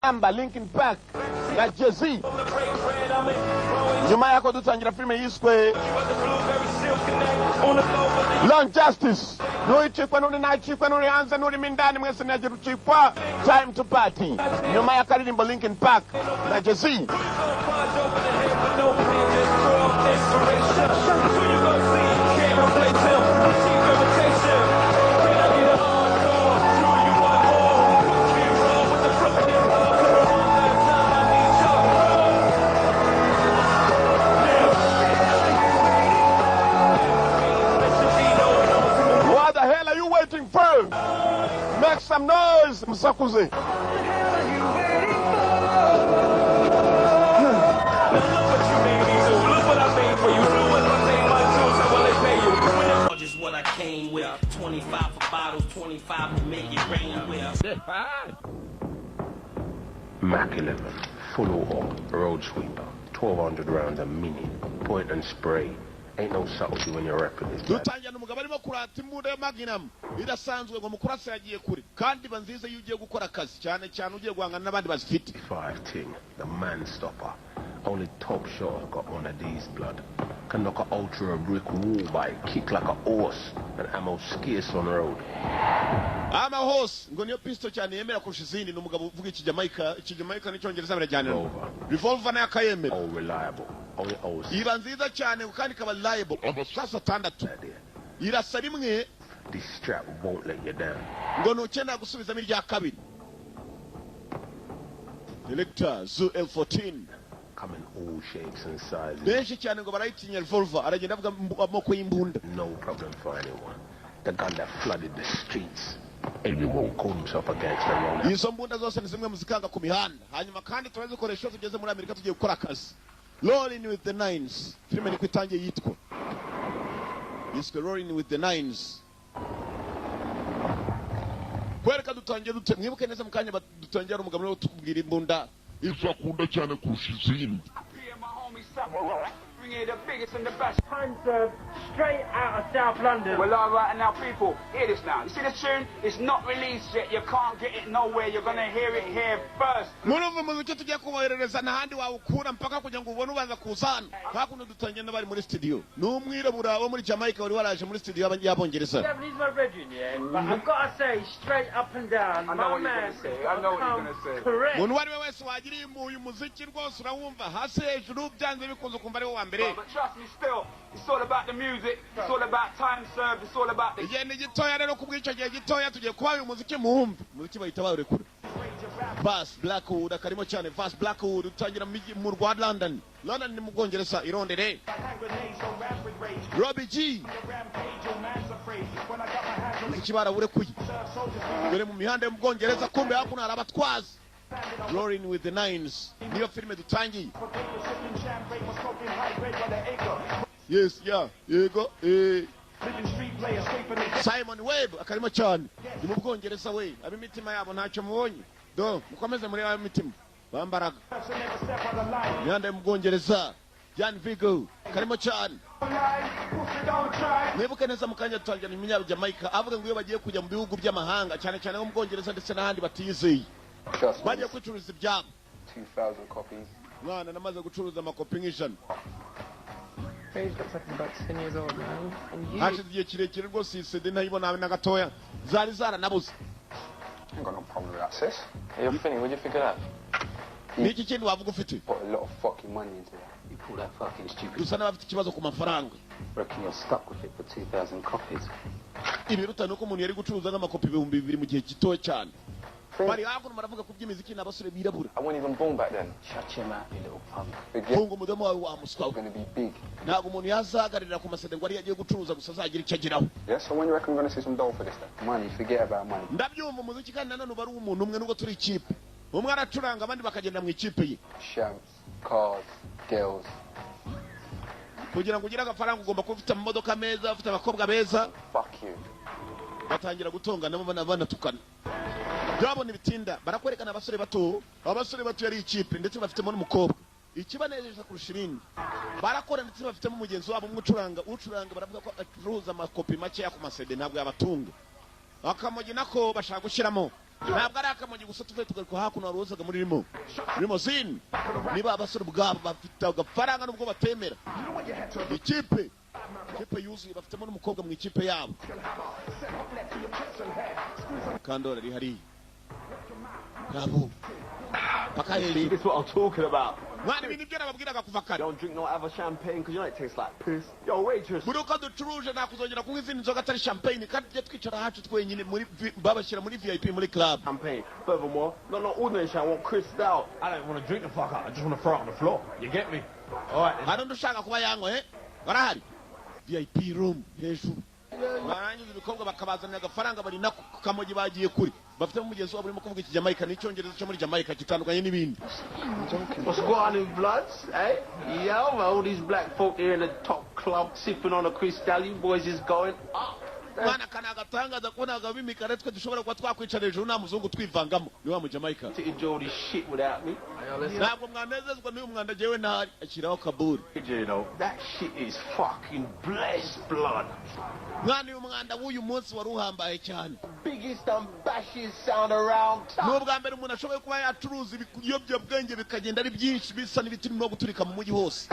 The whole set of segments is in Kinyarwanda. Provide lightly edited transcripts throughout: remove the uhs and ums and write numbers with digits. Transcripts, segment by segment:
Amba Linkin Park na Jay-Z. Nyuma yako dutangira filime yiswe Long Justice. Nuichikwa nuri nachikwa nuri anza nuri mindani mwese najiruchikwa Time to Party. Nyuma ya karirimbo Linkin Park na Jay-Z. Make some noise, Msakuze. Just what I came with. 25 for bottles, 25 to make it rain with. Mac 11, full auto, road sweeper, 1200 rounds a minute, point and spray. Ain't no subtlety when you're rapping this. Dutanya n'umugabo arimo kurata imbunda ya Magnum irasanzwe ngo mukurasa yagiye kure kandi banzize yugiye gukora akazi cyane cyane ugiye guhangana n'abandi bazifite. 5 thing, the man stopper. Only top shot got one of these blood. Can knock a ultra a brick wall by kick like a horse and ammo scarce on road. I'm a horse. Ngo niyo pistol cyane yemera kurusha izindi n'umugabo uvuga iki Jamaica n'icyongereza birajyana. Revolver na yakayemera. All reliable. Only horse. Iba nziza cyane kandi kaba reliable. Sasa tandatu. Irasa rimwe. This strap won't let you down. Ngo nukenera gusubizamo irya kabiri. Selector Zoo L14. Come in all shapes and sizes. Benshi cyane ngo barayitinya revolver aragenda avuga amoko y'imbunda. No problem for anyone. The gun that flooded the streets. Everyone called himself a gangster around that. Izo mbunda zose ni zimwe muzikanga ku mihanda. Hanyuma kandi turazikoresha tugeze muri Amerika tugiye gukora akazi. Rolling with the Nines. Filime ni kwitangiye yitwa. Yiswe Rolling with the Nines. Kwereka dutangiye dute mwibuke neza mukanya dutangiye umugabo no tukubwira imbunda. Izo akunda cyane kurusha izindi. The biggest and the best. Time served straight out of South London. Well, all right, and now people, hear this now. You see this tune? It's not released yet. You can't get it nowhere. You're going to hear it here first. Muruvu muziki tugiye kuboherereza n'ahandi wawukura mpaka kugira ngo ubone ubanza kuzana. Hakuno dutangiye n'abari muri studio. N'umwirabura wo muri Jamaica wari waraje muri studio y'Abongereza. Yeah, but he's my brethren, yeah. But I've got to say, straight up and down, I know what you're going to say. I know what you're going to say. Correct. Muntu wari wese wagira uyu muziki rwose urawumva hasi hejuru byanze bikunze kumva ari wo wa mbere. But trust me, still, it's all about the music, it's all about time served, it's all about the... Igende gitoya rero kubw'icyo gihe gitoya tugiye kuba uyu muziki muhumva. Muziki bahita bawurekura. Bass Blackwood akarimo cyane. Bass Blackwood utangira mu rwa London. London ni mu Bwongereza irondere. Robbie G. Muziki barawurekuye. Dore mu mihanda yo mu Bwongereza kumbe hakuno hari abatwazi. Rolling with the Nines. Niyo filime dutangiye. Yes, yeah. Yego. Simon Webb akarimo cyane. Ni mu Bwongereza we. Abimitima yabo ntacyo mubonye. Do mukomeze muri ayo mitima. Bambaraga. Yanda mu Bwongereza. Jan Vigo akarimo cyane. Mwibuke neza mukanya tutangira n'iminya Jamaica avuga ngo iyo bagiye kujya mu bihugu by'amahanga cyane cyane mu Bwongereza ndetse n'ahandi batizeye. Bagiye gucuruza ibyabo. 2,000 copies. Mwana namaze gucuruza amakopi nk'ijana. He's got something about 10 years old now. Hashize igihe kirekire rwose CD ntayibona na gatoya. Zari zaranabuze. I ain't got no problem with that, sis. Hey, you're funny. What do you think of that? Niki kintu wavuga ufite? Put a lot of fucking money into that. You call that fucking stupid? Dusa n'abafite ikibazo ku mafaranga. Reckon you're stuck with it for 2,000 copies. Ibiruta nuko umuntu yari gucuruza nk'amakopi 2,000 mu gihe gitoya cyane. Bari hakuno maravuga ku by'imiziki n'abasore birabura. I wasn't even born back then. Shut your mouth, you little punk. Funga umudomo wawe wa muswa. Going to be big. Ntabwo umuntu yazagarira ku masede ngo ari yagiye gucuruza gusa azagira icyo ageraho. Yeah, so when you reckon we're going to see some dough for this then? Money, forget about money. Ndabyumva umuziki kandi nanone bari umuntu umwe nubwo turi ikipe. Umwe aracuranga abandi bakagenda mu ikipe ye. Shamps, cars, girls. Kugira ngo ugire agafaranga ugomba kuba ufite amamodoka meza, ufite abakobwa beza. Fuck you. Batangira gutongana banatukana. Byabona ibitinda barakwerekana abasore bato yari ikipe ndetse bafitemo n'umukobwa. Ikibanejeje kurusha ibindi. Barakora ndetse bafitemo umugenzi wabo ucuranga baravuga ko acuruza amakopi make ya ku masede ntabwo yabatunga. Akamogi nako bashaka gushyiramo ntabwo ari akamonyi gusa tuvuye tugaruka hakuno waruzaga muri limousine niba abasore ubwabo bafite agafaranga nubwo batemera ikipe yuzuye bafitemo n'umukobwa mu ikipe yabo Kandora ari hariya ngabo paka hejuru. This is what I'm talking about. Mwana ibintu byo nababwiraga kuva kare. Don't drink no other champagne because you know it tastes like piss. Yo, waitress. Buri uko ducuruje nakuzongera kunywa izindi nzoga atari champagne kandi tujye twicara hacu twenyine muri babashyira muri VIP muri club. Champagne. Furthermore, not ordinary champagne. I want Cristal. I don't want to drink the fuck out. I just want to throw it on the floor. You get me? All right. Hano ndushaka kuba yanywa barahari. VIP room hejuru. Barangiza ibikobwa bakabazanira agafaranga bari nako kamogi bagiye kuri. Bafite umugenzi wabo urimo kuvuga ikijamaika n'icyongereza cyo muri Jamaica kitandukanye n'ibindi. What's going on in Bloods, eh? Yo, all these black folk here in the top club sipping on a Cristal. You boys is going up. Mwana kana agatangaza kubona agabo imikare twe dushobora kuba twakwicara hejuru nta muzungu twivangamo ni wa mu Jamaica. To enjoy this shit without me. Ntabwo mwanezezwa n'uyu mwanda jewe ntari akiraho kaburi. You know, that shit is fucking blessed blood. Mwana uyu mwanda w'uyu munsi wari uhambaye cyane. Biggest and bashiest sound around. N'ubwa mbere umuntu ashoboye kuba yacuruza ibiyobyabwenge bikagenda ari byinshi bisa n'ibiti birimo guturika mu mujyi hose.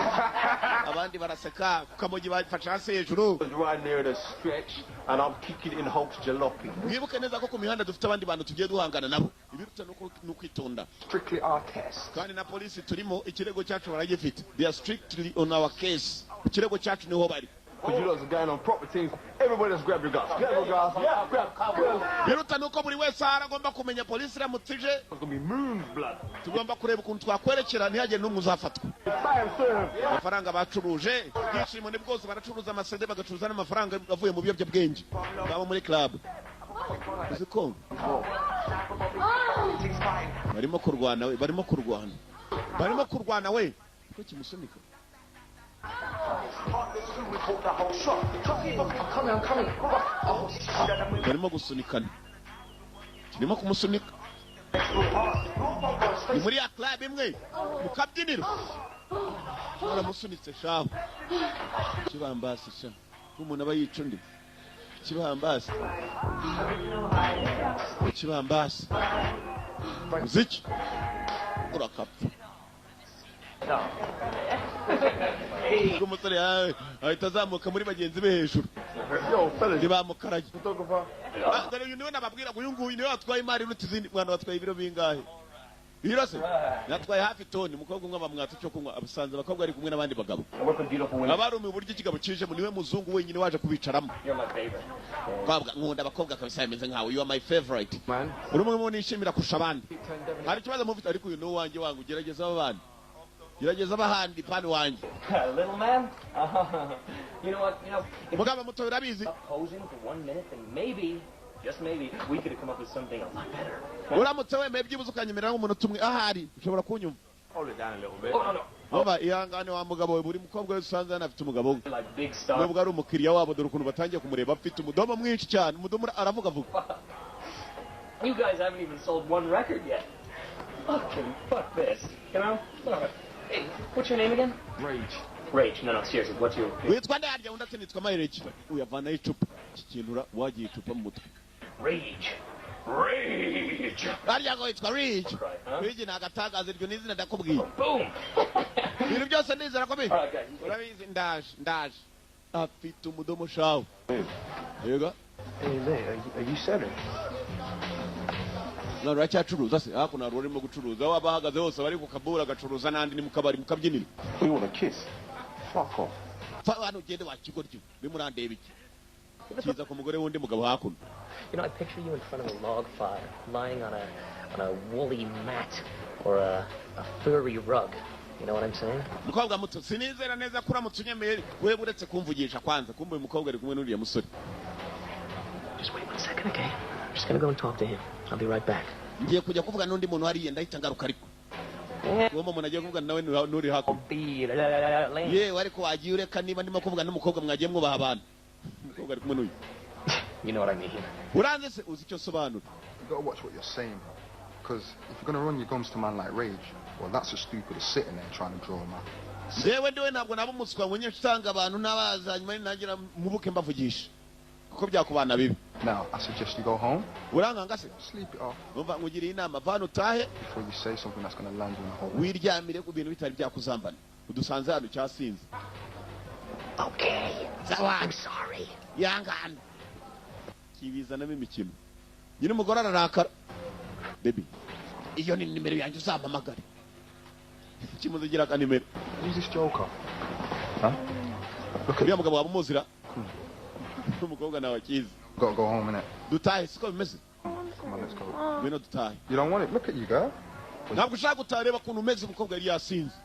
Abandi baraseka kamogi bafashe hasi hejuru. Right near the stretch and I'm kicking in Hulk's jalopy. Mwibuke neza ko ku mihanda dufite abandi bantu tugiye duhangana nabo. Ibiruta no kwitonda. Strictly our test. Kandi na polisi turimo ikirego cyacu baragifite. They are strictly on our case. Ikirego cyacu niho bari. Because you guys are going on proper teams. Everybody just grab your guns. Grab your guns. Yeah, grab. Biruta nuko buri wese aragomba kumenya polisi iramutije. It's gonna be moon's blood. Tugomba kureba ukuntu twakwerekera ntihagire n'umwe uzafatwa. Amafaranga bacuruje byishimo ni bwose baracuruza amasede bagacuruza n'amafaranga avuye mu biyobyabwenge baba muri club. Uziko barimo kurwana we ko kimusunika. Barimo gusunikana. Kirimo kumusunika. Ni muri ya club imwe mu kabyiniro. Baramusunitse shaho. Kibambasi sha. Umuntu aba yicundi. Kibambasi. Kibambasi. Muziki. Urakapfa. Umusore yawe ahita azamuka muri bagenzi be hejuru. Ntibamukaraye. Dore uyu niwe nababwira ngo uyu nguyu niwe watwaye imari iruta izindi. Mwana watwaye ibiro bingahe? Ibiro se? Natwaye hafi toni. Umukobwa umwe bamwatse cyo kunywa abasanze abakobwa ari kumwe n'abandi bagabo. Abarume uburyo ikigabo kije mu niwe muzungu wenyine waje kubicaramo. Nkunda abakobwa kabisa yemeze nkawe. You are my favorite. Uri umwe mu nishimira kurusha abandi. Hari ikibazo mufite ariko uyu ni wanjye wangu gerageza abandi. Gerageza abahandi pani wanjye. Little man? You know what? Mugaba muto urabizi. Posing for 1 minute, then maybe, just maybe, we could have come up with something a lot better. Uramutse wemeye byibuze ukanyemerera nk'umuntu umwe ahari ushobora kunyumva. Hold it down a little bit. Oh, no. Baba ihangane wa mugabo we buri mukobwa wese usanze anafite umugabo. Like big stuff. Nubwo ari umukiriya wabo dore ukuntu batangiye kumureba afite umudomo mwinshi cyane. Umudomo aravuga vuga. You guys haven't even sold 1 record yet. Fucking fuck this. You know? Hey, what's your name again? Rage. No, seriously, what's your... Witwa ndarya undi ati nitwa Mayireje. Uyavana icupa. Kikintura wagiye icupa mu mutwe. Rage. Arya ngo witwa Rage. Rage nagatagaza iryo n'izina ndakubwiye. Boom. Ibintu byose nizera ko urabizi ndaje. Afite umudomo shawo. Yega. Hey, mate, are you selling? No, racyacuruza se hakuno hari urimo gucuruza aho abahagaze hose bari ku kabura gacuruza nandi ni mu kabari mu kabyiniro. We want a kiss. Fuck off. Fa hano ugende wakigoryo bimurandeba iki. Kiza ku mugore wundi mugabo hakuno. You know, I picture you in front of a log fire, lying on a woolly mat or a furry rug. You know what I'm saying? Mukobwa muto sinizera neza kuramutse unyemeye wewe uretse kumvugisha kwanza kumbe umukobwa ari kumwe n'uriya musore. Just wait 1 second, okay? I'm just gonna go and talk to him. I'll be right back. Ngiye kujya kuvuga n'undi muntu hariye ndahita ngaruka ariko. Uwo muntu agiye kuvuga nawe nuri hakuno. Yewe ariko wagiye ureka niba ndimo kuvuga n'umukobwa mwagiye mwubaha abantu. Umukobwa ari kumwe n'uyu. You know what I mean? Uranze se uzi icyo sobanura. You gotta watch what you're saying, because if you're gonna run your gums to a man like Rage, well, that's as stupid as sitting there trying to draw a man. Yewe ndiwe ntabwo nabo umuswa ngo nyinshi usanga abantu n'abazanyuma nagira mubuke mbavugisha. kuko byakubana bibi. Now, I suggest you go home. Uranganga se? Sleep it off. Numva nkugiriye inama vano utahe. Before you say something that's going to land you in a hole. Wiryamire ku bintu bitari byakuzambana. Udusanze hano cyasinze. Okay. Sawa. I'm sorry. Yangana. Kibizanamo imikino. Nyine umugore ararakara. Baby. Iyo ni nimero yanjye uzampamagare. Kimuzigira ka nimero. Who's this joker? Huh? Look at uriya mugabo waba umuzira. Umukobwa nawe akizi. Gotta go home, innit? Dutahe siko bimeze. Come on, let's go. Ngwino dutahe. You don't want it? Look at you, girl. Ntabwo ushaka utareba ukuntu umeze umukobwa yari yasinze.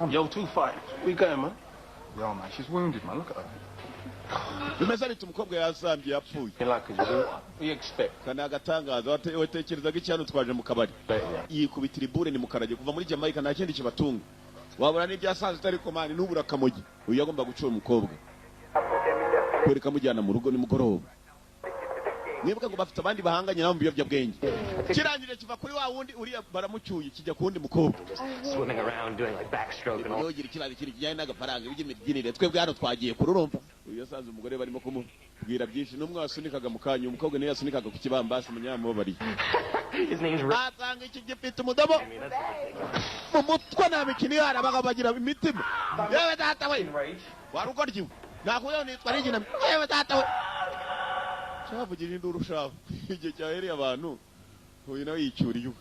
Yo, 2-5. Where you going, man? Yo, man, she's wounded, man. Look at her. Bimeze ariko umukobwa yazambye yapfuye. What do you expect? Kana agatangaza watekerezaga iki hano twaje mu kabari. Yikubitira ibure ni mukarage kuva muri Jamaica nta kindi kibatunga. Wabura n'ibyasanze utari komani n'ubura kamogi. Uyu yagomba gucura umukobwa. Kwereka mujyana mu rugo ni mugoroba. Nibuka ngo bafite abandi bahanganye nabo mbiyobya bwenge. Kirangire kiva kuri wa wundi uriya baramucyuye kijya kundi mukobwa. Swimming around doing like backstroke and all. Yogira kibazo kiri kijyanye n'agafaranga by'imibyinire twebwe hano twagiye kururumva. Uyu yasanze umugore barimo kumubwira byinshi n'umwe wasunikaga mu kanyu umukobwa niyo yasunikaga ku kibambasi munyamo bari. His name's Rick. Atanga iki gifite umudomo. Mu mutwe nabikini harabaga bagira imitima. Yewe data we. Warugoryiwe. Nakuyo nitwa rigina. Yewe data we. Cyavugira induru shaho. Igihe cyahereye abantu. Uyu nawe yicyuriye.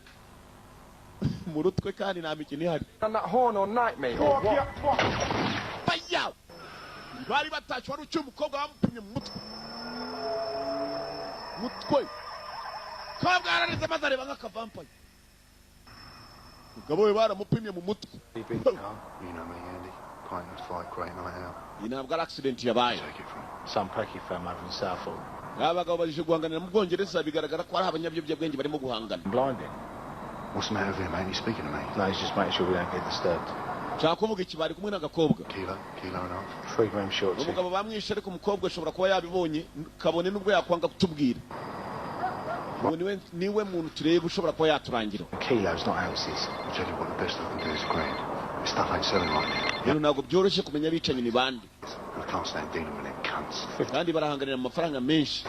Mu rutwe kandi nta mikini hari. And that horn all night, mate. Baya. Bari batashye wari ucyuma umukobwa bamupimye mu mutwe. Mutwe. Kobwa ararize maze areba nk'akavampaye. Umugabo we baramupimye mu mutwe. You know me, Andy. Kindness fight, great night out. Iyi ntabwo ari accident yabaye. Take it from Some Pecky fam over in Southall. Abagabo baje guhanganira mu Bwongereza bigaragara ko ari abanyabyobwenge barimo guhangana. Blinding. What's the matter with him, mate? He's speaking to me. No, he's just making sure we don't get disturbed. Nshaka kuvuga iki bari kumwe n'agakobwa. Kilo and a half. 3 grams short. Umugabo bamwishe ariko umukobwa ashobora kuba yabibonye kabone nubwo yakwanga kutubwira. Niwe muntu tureba ushobora kuba yaturangira. Kilo's not ounces. I'll tell you what, the best I can do is $1,000. This stuff ain't selling right now. Rero ntabwo byoroshye kumenya abicanyi ni bande. I can't stand dealing with them cunts. Kandi barahanganira amafaranga menshi.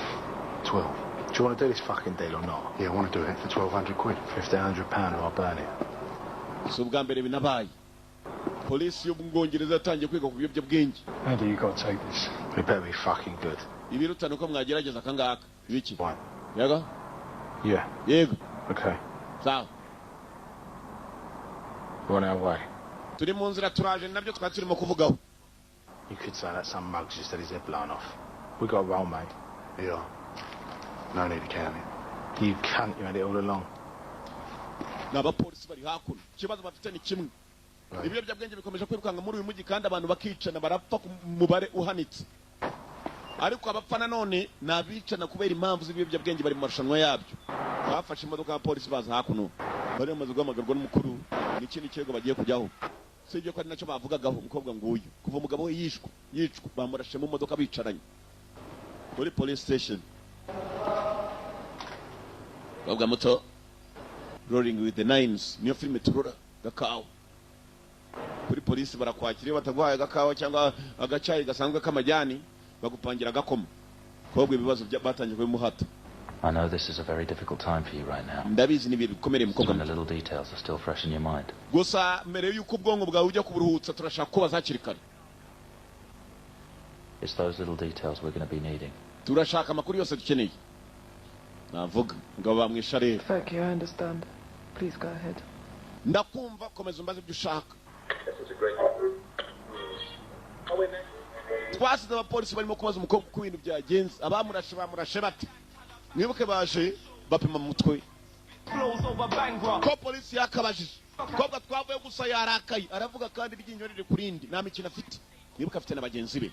12. Do you want to do this fucking deal or not? Yeah, I want to do it for £1,200. £1,500 or I'll burn it. Si ubwa mbere binabaye. Polisi yo mu Bwongereza yatangiye kwiga ku biyobyabwenge. Andy, you got to take this. We better be fucking good. Ibirutano ko mwagerageza akangaka. Ibiki? One. Yego? Yeah. Yego. Okay. Sawa. We're on our way. Turi mu nzira turaje nabyo twari turimo kuvugaho. You could say that some mugs just had his head blown off. We got a roll, mate. Yeah. No need to count it. You cunt, you had it all along. N'abapolisi bari hakuno. Ikibazo bafite ni kimwe. Ibiyobyabwenge bikomeje kwirukanga muri uyu mujyi kandi abantu bakicana barapfa ku mubare uhanitse. Ariko abapfa nanone nabicana kubera impamvu z'ibiyobyabwenge bari mu marushanwa yabyo. Bafashe imodoka ya polisi baza hakuno. Bari bamaze guhamagarwa n'umukuru. N'ikindi kirego bagiye kujyaho. Sibyo ko ari nacyo bavugagaho umukobwa nguyu. Kuva umugabo we yicwa bamurashe mu modoka bicaranye. Muri police station. Babwa moto. Rolling with the nines. Niyo filime turura gakawa. Kuri polisi barakwakiriye bataguhaye gakawa cyangwa agacayi gasanzwe k'amajyani bagupangira agakoma. Kobwe ibibazo batangiye kubimuhata. I know this is a very difficult time for you right now. Ndabizi ni bikomere mukobwa. The little details are still fresh in your mind. Gusa mbere yuko ubwonko bwawe ujya kuburuhutsa turashaka kubaza hakiri kare. It's those little details we're going to be needing. Turashaka amakuru yose dukeneye. Navuga ngo bamwisha rero. Thank you, I understand. Please go ahead. Ndakumva komeza umbaze ibyo ushaka. Twasize abapolisi barimo kubaza umukobwa uko ibintu byagenze. Abamurashe bate. Mwibuke baje bapima mu mutwe. Ko polisi yakabajije. Kobwa twavuye gusa yarakaye. Aravuga kandi iryinyo riri kurindi. Nta mikino afite. Mwibuke afite n'abagenzi be.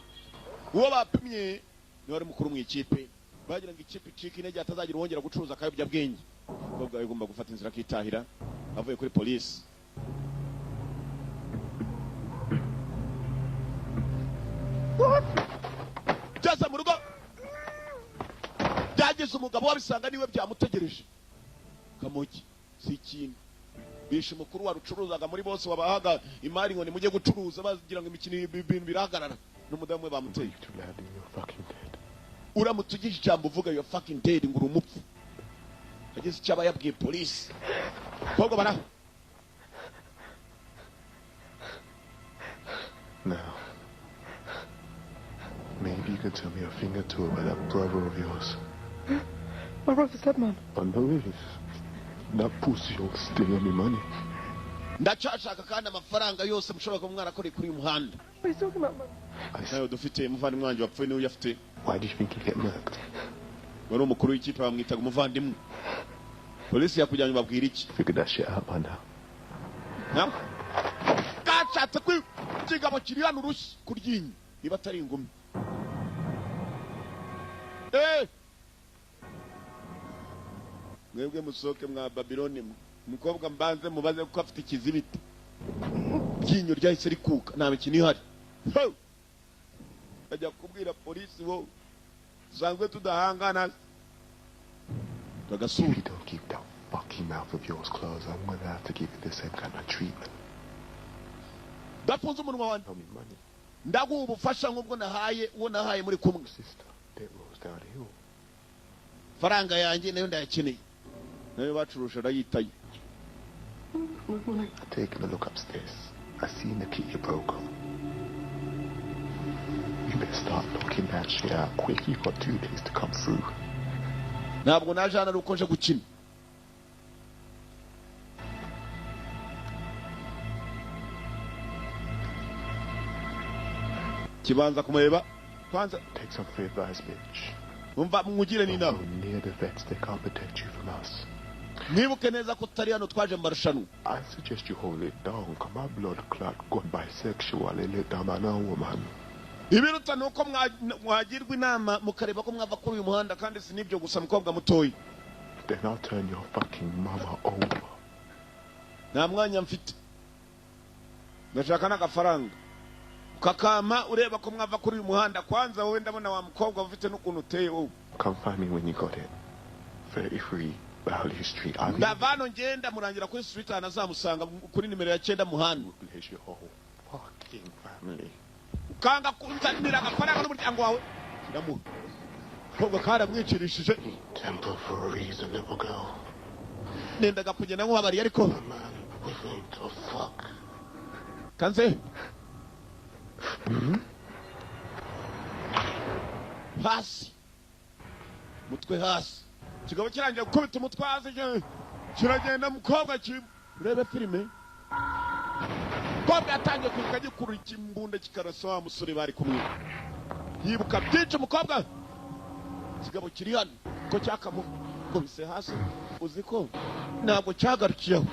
Uwo bapimye ni wari mukuru mu ikipe. Bagira ngo ikipe icike intege atazagira wongera gucuruza akayobyabwenge. Kobwa yagomba gufata inzira akitahira. Avuye kuri polisi. Jaza mu rugo. Byageze umugabo wabisanga niwe byamutegereje. Kamogi si ikintu. Bishe mukuru warucuruzaga muri bose wabahaga imari ngo ni mujye gucuruza bagira ngo imikino ibintu birahagarara. N'umudamu we bamuteye. uramutse ugize ijambo uvuga yo fucking dead ngo urumupfu ageze icyo aba yabwiye polisi ahubwo baraho. Now, maybe you can tell me a thing or two about that brother of yours. My brother's dead, man. I know it is. That pussy will steal me money. Ndacashaka kandi amafaranga yose mushobora ko mwana kuri kuri muhanda. What are you talking about, man? Nayo dufite muvandimwe wanje wapfuye niwe yafite. Why do you think he get murked? Wari umukuru w'ikipe bamwitaga umuvandimwe. Polisi yakujyanye babwira iki? Figure that shit out by now. Now? Gashatse kwi kigabo kiri hano urushyi kuryinyi niba atari ingumi. Mwebwe musoke mwa Babiloni mukobwa mbanze mubaze ko afite ikizibiti. Ryinyo ryahise rikuka nta mikino ihari. Ajya kubwira polisi wo zangwe tudahangana. If you don't keep that fucking mouth of yours closed, I'm gonna have to give you the same kind of treatment. Dafunze umunwa wanjye. Ndaguha ubufasha nk'ubwo nahaye uwo nahaye muri kumwe. Sister, that rolls down the hill. Faranga yanjye nayo ndayakeneye. Nayo bacurusha arayitaye. Taking a look upstairs. I seen the key you broke on. You better start knocking that shit out quick. You've got 2 days to come through. Ntabwo naje hano uko nje gukina. Kibanza kumureba kwanza. Take some free advice, bitch. Umva mwugire ni inama. Near the vets, they can't protect you from us. Nibuke neza ko tutari hano twaje mu marushanwa. I suggest you hold it down. Come on, blood clot, gone bisexual, and let down man and woman. Ibiruta nuko mwagirwa inama mukareba ko mwava kuri uyu muhanda kandi sinibyo gusa mukobwa mutoyi. Then I'll turn your fucking mama over. Nta mwanya mfite. Ndashaka n'agafaranga. Kakama ureba ko mwava kuri uyu muhanda kwanza wowe ndabona wa mukobwa ufite n'ukuntu uteye wowe. Come find me when you got it. 33 Valley Street. Ndavano ngenda murangira kuri street anazamusanga kuri nimero ya 9 muhanda. Bless your whole fucking family. Kanga kunzanira agafaranga n'umuryango wawe. Ndamu. Kobwa karamwicirishije. Temper for a reason, little girl. Nendaga kugenda nk'abari ariko. Fuck. Kanze. Hasi. Mutwe hasi. Kigabo kirangira gukubita umutwe hasi kiragenda mukobwa urebe filime. Kobwa yatangiye kwiruka gikuru ikimbunda kikarasa wa musore bari kumwe. Yibuka byinshi umukobwa. Kigabo kiri hano ko cyakamukubise hasi. Uziko ntabwo cyagarukiyeho.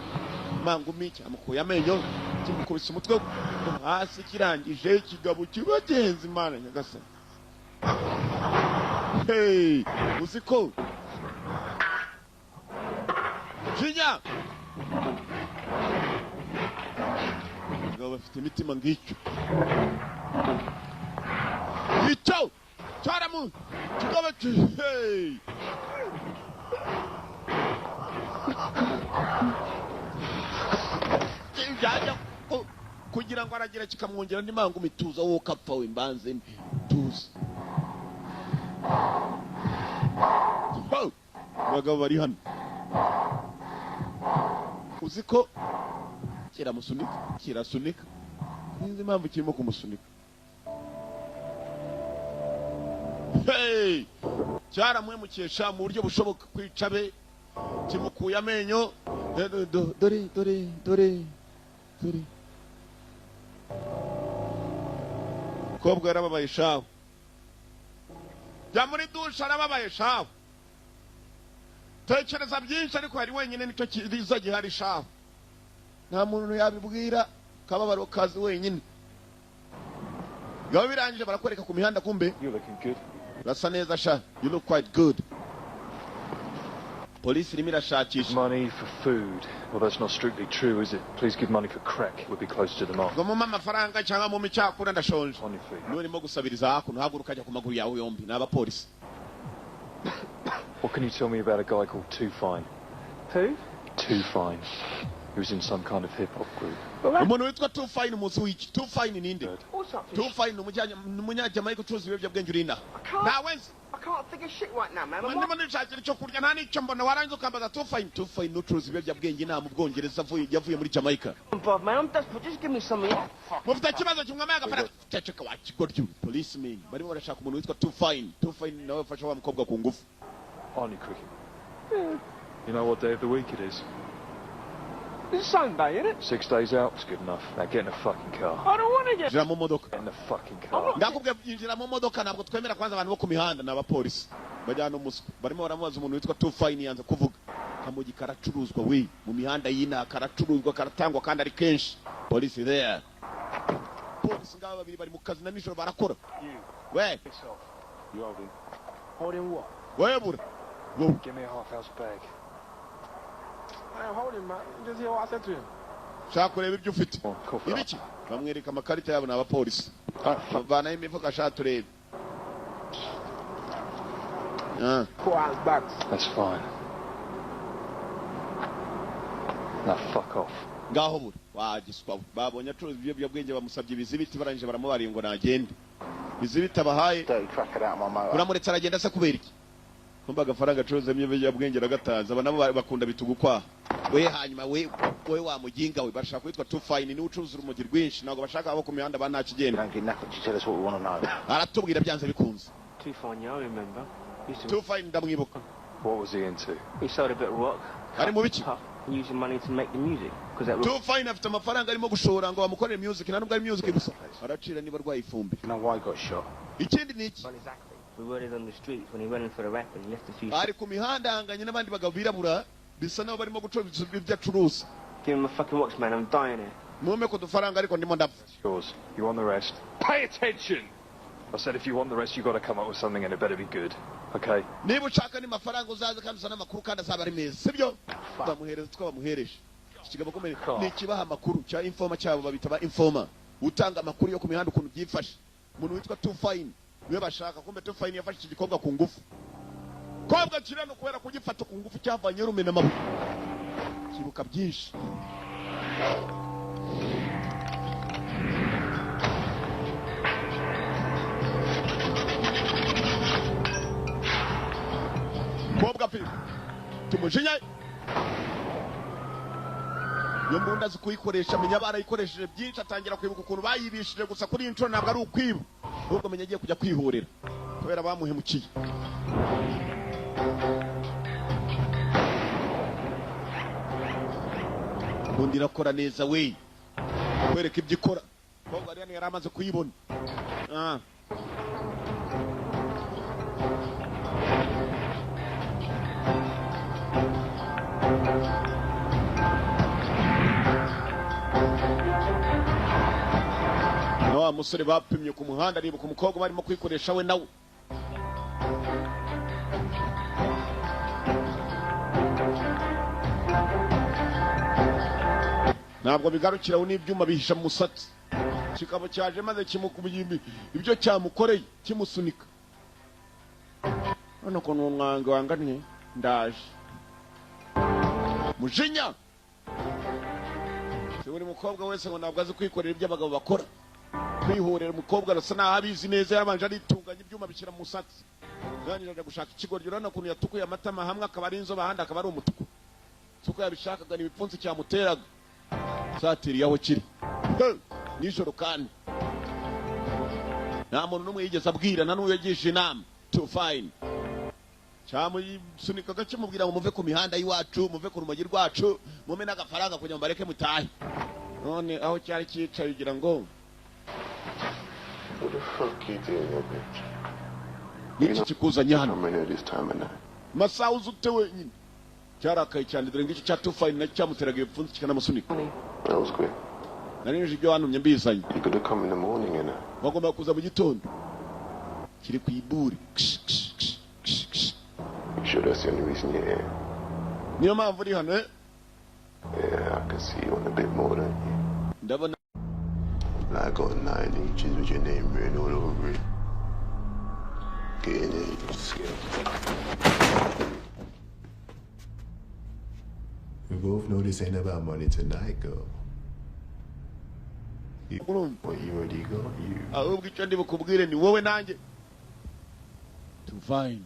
Mangumi cyamukuye amenyo kimukubise umutwe hasi kirangije kigabo kibagenza Imana nyagasani. Hey, uziko Jinya Kigabo bafite imitima ngicyo. Icyo cyaramu kigabo hey kugira ngo aragira kikamwongera n'imanga umituza wo kapfa we mbanze tuza. Bagabo bari hano. Uziko kirasunika. Ninzi impamvu kirimo kumusunika. Hey! Cyaramwemukesha mu buryo bushoboka kwicabe kimukuye amenyo. Dore. Kobwa yarababaye shaho. Ya muri dusha arababaye shaho. Tekereza byinshi ariko hari wenyine nicyo kiza gihari shaho. Nta muntu yabibwira kababaro kazi wenyine. Gabo birangije barakwereka ku mihanda kumbe. You looking good. Rasa neza sha. You look quite good. Police irimo irashakisha. Money for food. Well, that's not strictly true, is it? Please give money for crack. We'll be close to the mark. Ngo mu amafaranga cyangwa mu micyakura ndashonje. On your feet. Nurimo gusabiriza hakuno haguruka ajya ku maguru yawe yombi n'aba police. What can you tell me about a guy called Too Fine? Who? Too Fine. He was in some kind of hip-hop group. Umuntu witwa Too Fine muzi wiki. Too Fine ninde? What's up? Too Fine umunyajamaica ucuruza ibiyobyabwenge urinda. Nawe can't think of shit right now, man. ndimo nishakira icyo kurya nta n'icyo mbona warangiza ukambaza Tufine n'ucuruza ibiyobyabwenge nta mu Bwongereza yavuye muri Jamaica. Man, I'm desperate. Just give me some of that. Mufite ikibazo kimwe amaye agafaranga ceceka wakigoryo policeman barimo barashaka umuntu witwa Tufine nawe ufasha wa mukobwa ku ngufu. Only cricket. You know what day of the week it is? It's Sunday, isn't it? 6 days out is good enough. Now get in a fucking car. I don't want to get... Jira mu modoka. Get in a fucking car. Ndakubwiye injira mu modoka ntabwo twemera kwanza abantu bo ku mihanda n'abapolisi. Bajyana umuswa. Barimo baramubaza umuntu witwa Tufine yanze kuvuga. Kamugi karacuruzwa we mu mihanda y'ina karacuruzwa karatangwa kandi ari kenshi. Police there. Police ngaba babiri bari mu kazi na nijoro barakora. We. You hold him. Hold him what? Webura. Give me a half-house bag. I am holding, man. Just hear what I said to him. Shaka kureba ibyo ufite. Ibiki? Bamwereka amakarita yabo n'abapolisi. Bavana imifuka shaka turebe. Bags. That's fine. Now fuck off. Ngaho buri wagiswa babonye acuruza ibiyobyabwenge bamusabye ibizibiti barangije baramubariye ngo nagende. Bizibiti abahaye. Uramuretse aragenda se kubera iki? Kumba agafaranga acuruza ibiyobyabwenge ragatanze aba nabo bakunda bitugukwa. We hanyuma we wamuginga we bashaka kwitwa Tufine ni ucuruza urumogi rwinshi nago bashaka abo ku mihanda banakigenda. Aratubwira byanze bikunze. Tufine, I remember. Tufine ndamwibuka. What was he into? He sold a bit of rock. Ari mu biki? Using money to make the music. Tufine afite amafaranga arimo gushora ngo bamukorere music nta nubwo ari music gusa. Aracira niba rwaye ifumbi. You know why he got shot? Ikindi ni iki? Exactly. We were on the streets when he went in for the rap and he left a few. Ari ku mihanda hanganye n'abandi bagabo birabura bisa naho barimo gucuruza ibyo acuruza. Give him a fucking watch, man. I'm dying here. Mume ko dufaranga ariko ndimo ndapfa. Yours. You want the rest? Pay attention! I said if you want the rest, you got to come up with something and it better be good. Okay? Niba ushaka ni mafaranga uzaze kandi usana amakuru kandi azaba ari meza. Sibyo? Bamuhereza twabamuhereje. Kigabo komene ni kibaha amakuru cya informa cyabo babitaba informa. Utanga amakuru yo ku mihanda ukuntu byifashe. Umuntu witwa Tufine niwe bashaka kumbe Tufine yafashe iki gikorwa ku ngufu. Kobwa kirano kwera kugifata ku ngufu cyavanye rume n'amabu. Kibuka byinshi. Kobwa pe. Tumujinya. Yo mbunda zikuyikoresha menya barayikoresheje byinshi atangira kwibuka ukuntu bayibishije gusa kuri intro ntabwo ari ukwiba. Ubwo menya agiye kujya kwihorera. Kubera bamuhemukiye. Bundi rakora neza we. Kwereka ibyo ikora. Kobwa ari yari amaze kuyibona. Wa musore bapimye ku muhanda aribuka umukobwa barimo kwikoresha we nawe. Ntabwo bigarukira n'ibyuma bihisha mu musatsi. Kikabo cyaje maze kimukubiyimbi ibyo cyamukoreye kimusunika. None ko n'umwango wanganye ndaje. Mujinya. Buri mukobwa wese ngo ntabwo azi kwikorera ibyo abagabo bakora. Kwihorera umukobwa arasa naho abizi neza yabanje aritunganya ibyuma bishyira mu musatsi. Ganira gushaka ikigoryo urana kuntu yatukuye amatama hamwe akaba ari inzoba ahandi akaba ari umutuku. Suko yabishakaga n'ibipfunsi cyamuteraga. Satiri yaho kiri. Nijoro kandi. Nta muntu n'umwe yigeze abwira na n'uwo yagisha inama. Tufine. Cyamusunika gace mubwira ngo muve ku mihanda y'iwacu, muve ku rumogi rwacu, mume n'agafaranga kugira ngo bareke mutahe. None aho cyari cyicaye ugira ngo what the fuck you doing, yo, bitch? Niki kikuzanye hano? I'm in here this time of night. Masaha uzute wenyine. Cyarakaye cyane dore ngiki cya Tufine na cyamuteraga ibipfunsi kikanamusunika. That was quick. Nari nje ibyo wantumye mbizanye. You could have come in the morning, you know. Bagomba kuza mu gitondo. Kiri ku iburi. You sure that's the only reason you're here? Niyo mpamvu uri hano eh? Yeah, I can see you on a bit more than you. Ndabona I got 9 inches with your name written all over it. Getting it. We both know this ain't about money tonight, girl. What you already got? You. Ahubwo icyo ndi bukubwire ni wowe nanjye. Too fine.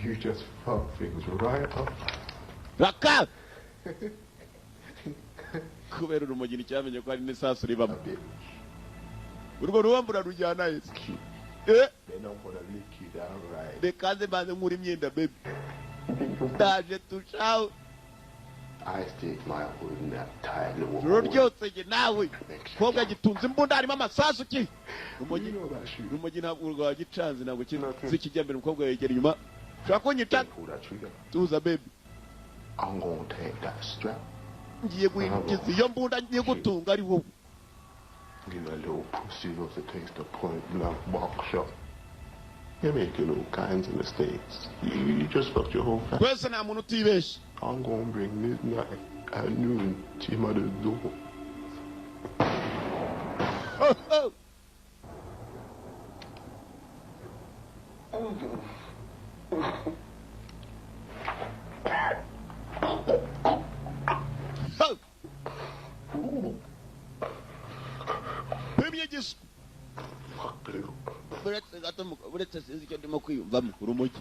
You just fuck things right up. Raka! Kubera urumogi n'icyamenye ko ari n'isasu ribamo. Urwo ruwambura rujyana ese. They don't want to lick you down right. Reka ze banze nkuri imyenda baby. Ndaje tushaho. I stick my hood in that tight little Joro hole. ryose je nawe. Kobwa gitunze imbunda harimo amasasu ki. Rumogi ntabwo urwa gicanze ntabwo kizikijya mbere umukobwa yegera inyuma. Shaka kunyita. Tuza baby. I'm gonna take that strap. Ngiye guhindukiza iyo mbunda ngiye gutunga ari wowe. Give a little pussy loves to taste the point blank box shot. You're making all kinds of mistakes. You just fucked your whole family. Kwese nta muntu utibesha. I'm gonna bring midnight at noon to your mother's door. Oh, oh. Pemyeges. Buretse gato buretse sinzi icyo ndimo kwiyumvamo urumogi.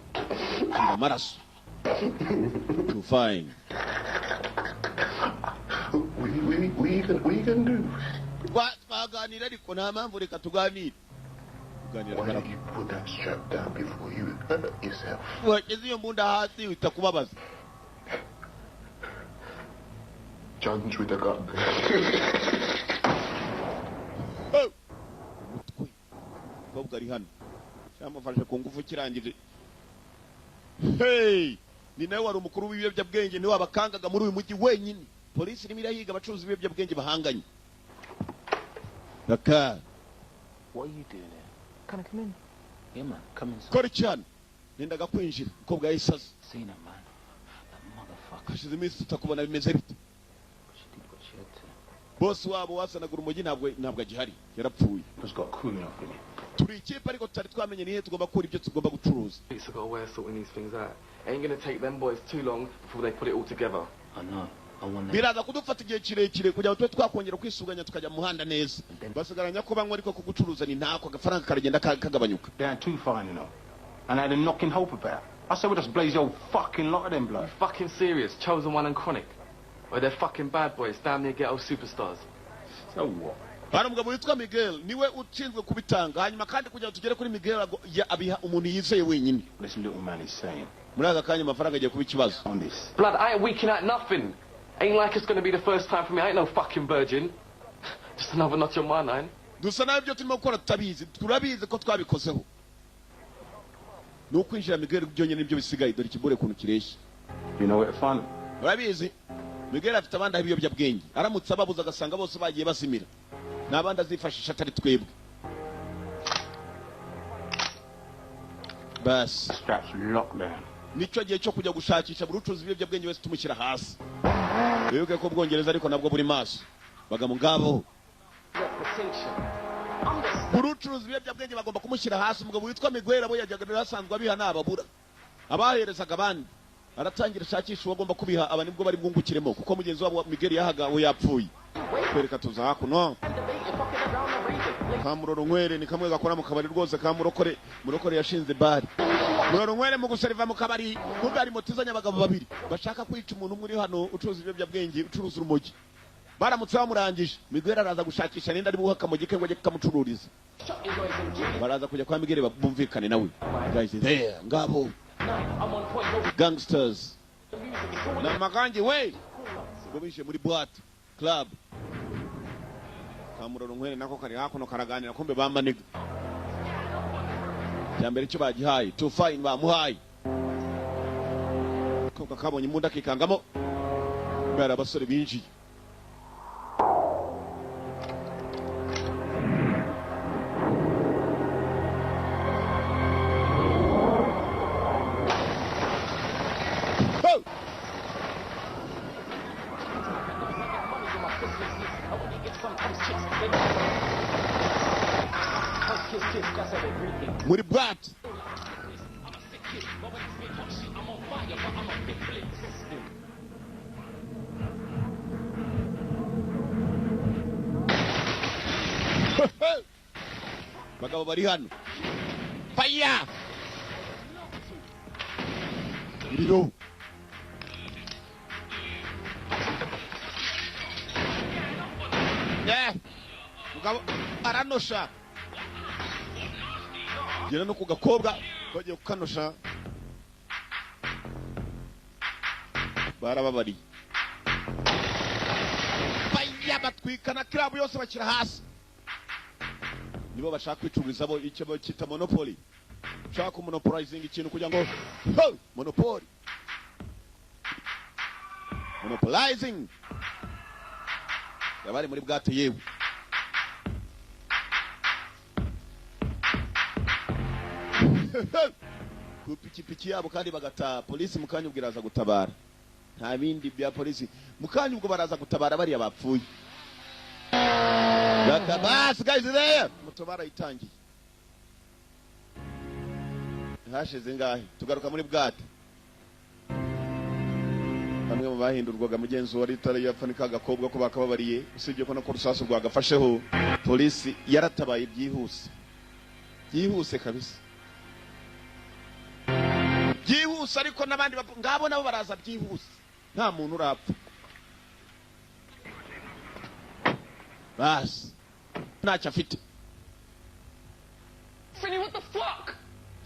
Amaraso. Too fine. We can do. Twaganira ariko nta mpamvu reka tuganire. Why did you put that strap down before you hurt yourself? Wageze iyo mbunda hasi itakubabaza. Challenge with a gun. Kobwa ari hano. Cyamufashe ku ngufu kirangije. Hey! Ni nawe wari umukuru w'ibiyobyabwenge ni wabakangaga muri uyu mujyi wenyine. Polisi irimo irahiga abacuruzi b'ibiyobyabwenge bahanganye. Raka. What are you doing here? Can I come in? Yeah, man. Come inside. Kora cyane. Nendaga kwinjira. Kobwa yayisaze. Seen him, man. That motherfucker. Hashize iminsi tutakubona bimeze bite. She did what she had to. Boss wabo wasanaga urumogi ntabwo agihari. Yarapfuye. Just got cooling off in it. Turi ikipe ariko tutari twamenye nihe tugomba kura ibyo tugomba gucuruza. It's got a way of sorting these things out. Ain't gonna take them boys too long before they put it all together. I know. I want them. Biraza kudufata igihe kirekire kugira ngo tube twakongera kwisuganya tukajya mu muhanda neza. Basigaranya ko banywa ariko kugucuruza ni ntako agafaranga karagenda kagabanyuka. They're too fine, you know. And I had a knocking hope about. I said, we'll just blaze the whole fucking lot of them, blood. You fucking serious? Chosen One and Chronic? Or they're fucking bad boys, damn near ghetto superstars. So what? Hari umugabo witwa Miguel niwe ushinzwe kubitanga hanyuma kandi kugira ngo tugere kuri Miguel abiha umuntu yizeye wenyine. This little man is saying. Muri aka kanya amafaranga agiye kuba ikibazo. On this. Blood, I ain't weaking out nothing. Ain't like it's gonna be the first time for me. I ain't no fucking virgin. Just another notch on my nine. Dusa nawe ibyo turimo gukora tutabizi. Turabizi ko twabikozeho. Nukwinjira Miguel byonyine nibyo bisigaye dore kibure kuntu kireshya. You know what fun? Urabizi? Miguel afite abandi ibiyobyabwenge. Aramutse ababuza agasanga bose bagiye basimira. Nabandi azifashisha atari twebwe. Bas. Straps locked down. Nico gihe cyo kujya gushakisha burucuzi ibiyobyabwenge wese tumushyira hasi. Wibuke ko Bwongereza ariko nabwo buri maso. Baga mu ngabo. Burucuzi ibiyobyabwenge bagomba kumushyira hasi umugabo witwa Miguel abo yajyaga asanzwe abiha nababura. Abaherezaga abandi. Aratangira shakisha bagomba kubiha aba nibwo bari bwungukiremo kuko mugenzi wabo Miguel yahaga we yapfuye. Kwereka tuza hakuno. Kamuroro nkwere ni kamwe gakora mu kabari rwose murokore yashinze bari. Muroro nkwere mu guseriva mu kabari kumbe ari motizanya abagabo babiri bashaka kwica umuntu muri hano ucuruza ibiyobyabwenge ucuruza urumogi. Baramutse bamurangije Miguel araza gushakisha nenda ari buha kamogi ke ngo ajye kamucururiza. Baraza kujya kwa Miguel bumvikane nawe. Guys there ngabo. Gangsters. Na maganji we. Bobishe muri boîte club. Kamuroro nkwere nako kari hakuno karaganira kumbe bamaniga. Cyambere cyo bagihaye to fine bamuhaye. Ko kakabonye imbunda kikangamo. Bara basore binjiye. Muri brat. Bagabo bari hano. Fire! Umuriro. Mugabo aranosha. Gera no ku gakobwa bagiye kukanosha. Barababari. Fire batwikana club yose bakira hasi. Nibo bashaka kwicururiza bo icyo bakita monopoly. Shaka monopolizing ikintu kugira ngo monopoly. Monopolizing. Yabari muri bwato yewe. Ku pikipiki yabo kandi bagata polisi mukanya ubwiraza gutabara. Nta bindi bya polisi mukanya ubwo baraza gutabara bari abapfuye. Gatabas guys there. Mutobara itangiye. Hashize ngahe tugaruka muri bwato. Bamwe mu bahindurwaga mugenzi wa Ritara yafanika agakobwa ko bakababariye usibye ko no ku rusasu rwagafasheho polisi yaratabaye byihuse kabisa byihuse ariko nabandi ngabo nabo baraza byihuse nta muntu urapfa bas ntacyo afite Finny, what the fuck?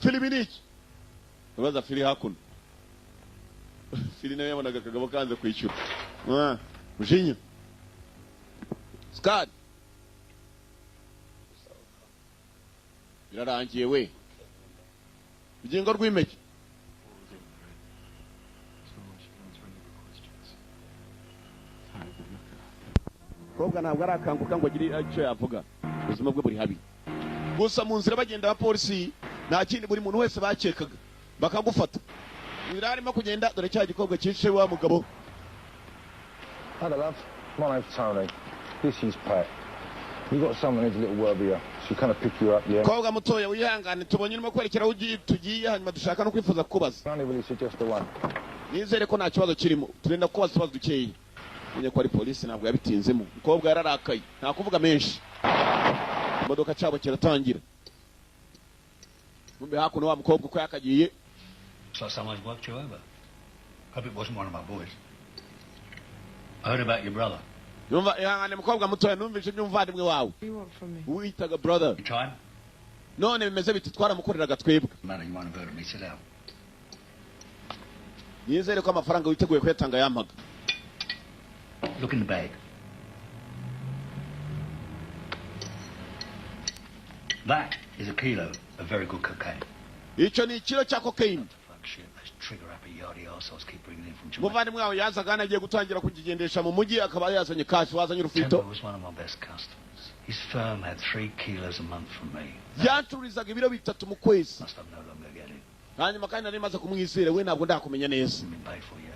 Filiminiki ubaza Fili hakuno Fili nawe yabonaga akagabo kanze kwishyura Mujinya Skad birarangiye we ugingo rw'imeke kobwa ntabwo arakanguka ngo agire icyo yavuga ubuzima bwe buri habi gusa mu nzira bagenda abapolisi nta kindi buri muntu wese bakekaga bakagufata wirarimo kugenda dore cya gikobwa cyishe wa mugabo. Hello love, my name's Tony. This is Pat. You got someone who's a little word with you. She kind of pick you up, yeah. Kobwa mutoya wihangane tubonye urimo kwerekera ugiye tugiye hanyuma dushaka no kwifuza kubaza. Only really suggest the one. Nizere ko nta kibazo kirimo. Turenda kubaza tubazo dukeye. Menye ko ari polisi ntabwo yabitinzemo. Kobwa yararakaye. Nta kuvuga menshi. Imodoka cyabo kiratangira. Mumbe hakuno wa mukobwa ko yakagiye. Looks like someone's worked you over. Hope it wasn't one of my boys. I heard about your brother. Numva ihangane mukobwa mutoya numvise byumvandimwe wawe. Uwitaga brother. Time? None bimeze biti twaramukoreraga twebwe. Man, you might have heard of me. Sit down. Nizere ko amafaranga witeguye kuyatanga yampaga. Look in the bag. That is a kilo of very good cocaine. Icho ni kilo cha cocaine. Fuck shit, let's trigger up a yardie assholes keep bringing in from Jamaica. Muvandimwe wawe yazaga anagiye gutangira kukigendesha mu mujyi akaba yazanye cash wazanye urufito. Tembo was one of my best customers. His firm had 3 kilos a month from me. Yanturizaga ibiro bitatu mu kwezi. Must have no longer getting. Hanyuma kandi nari maze kumwisira we ntabwo ndakumenya neza. Been paid for yet.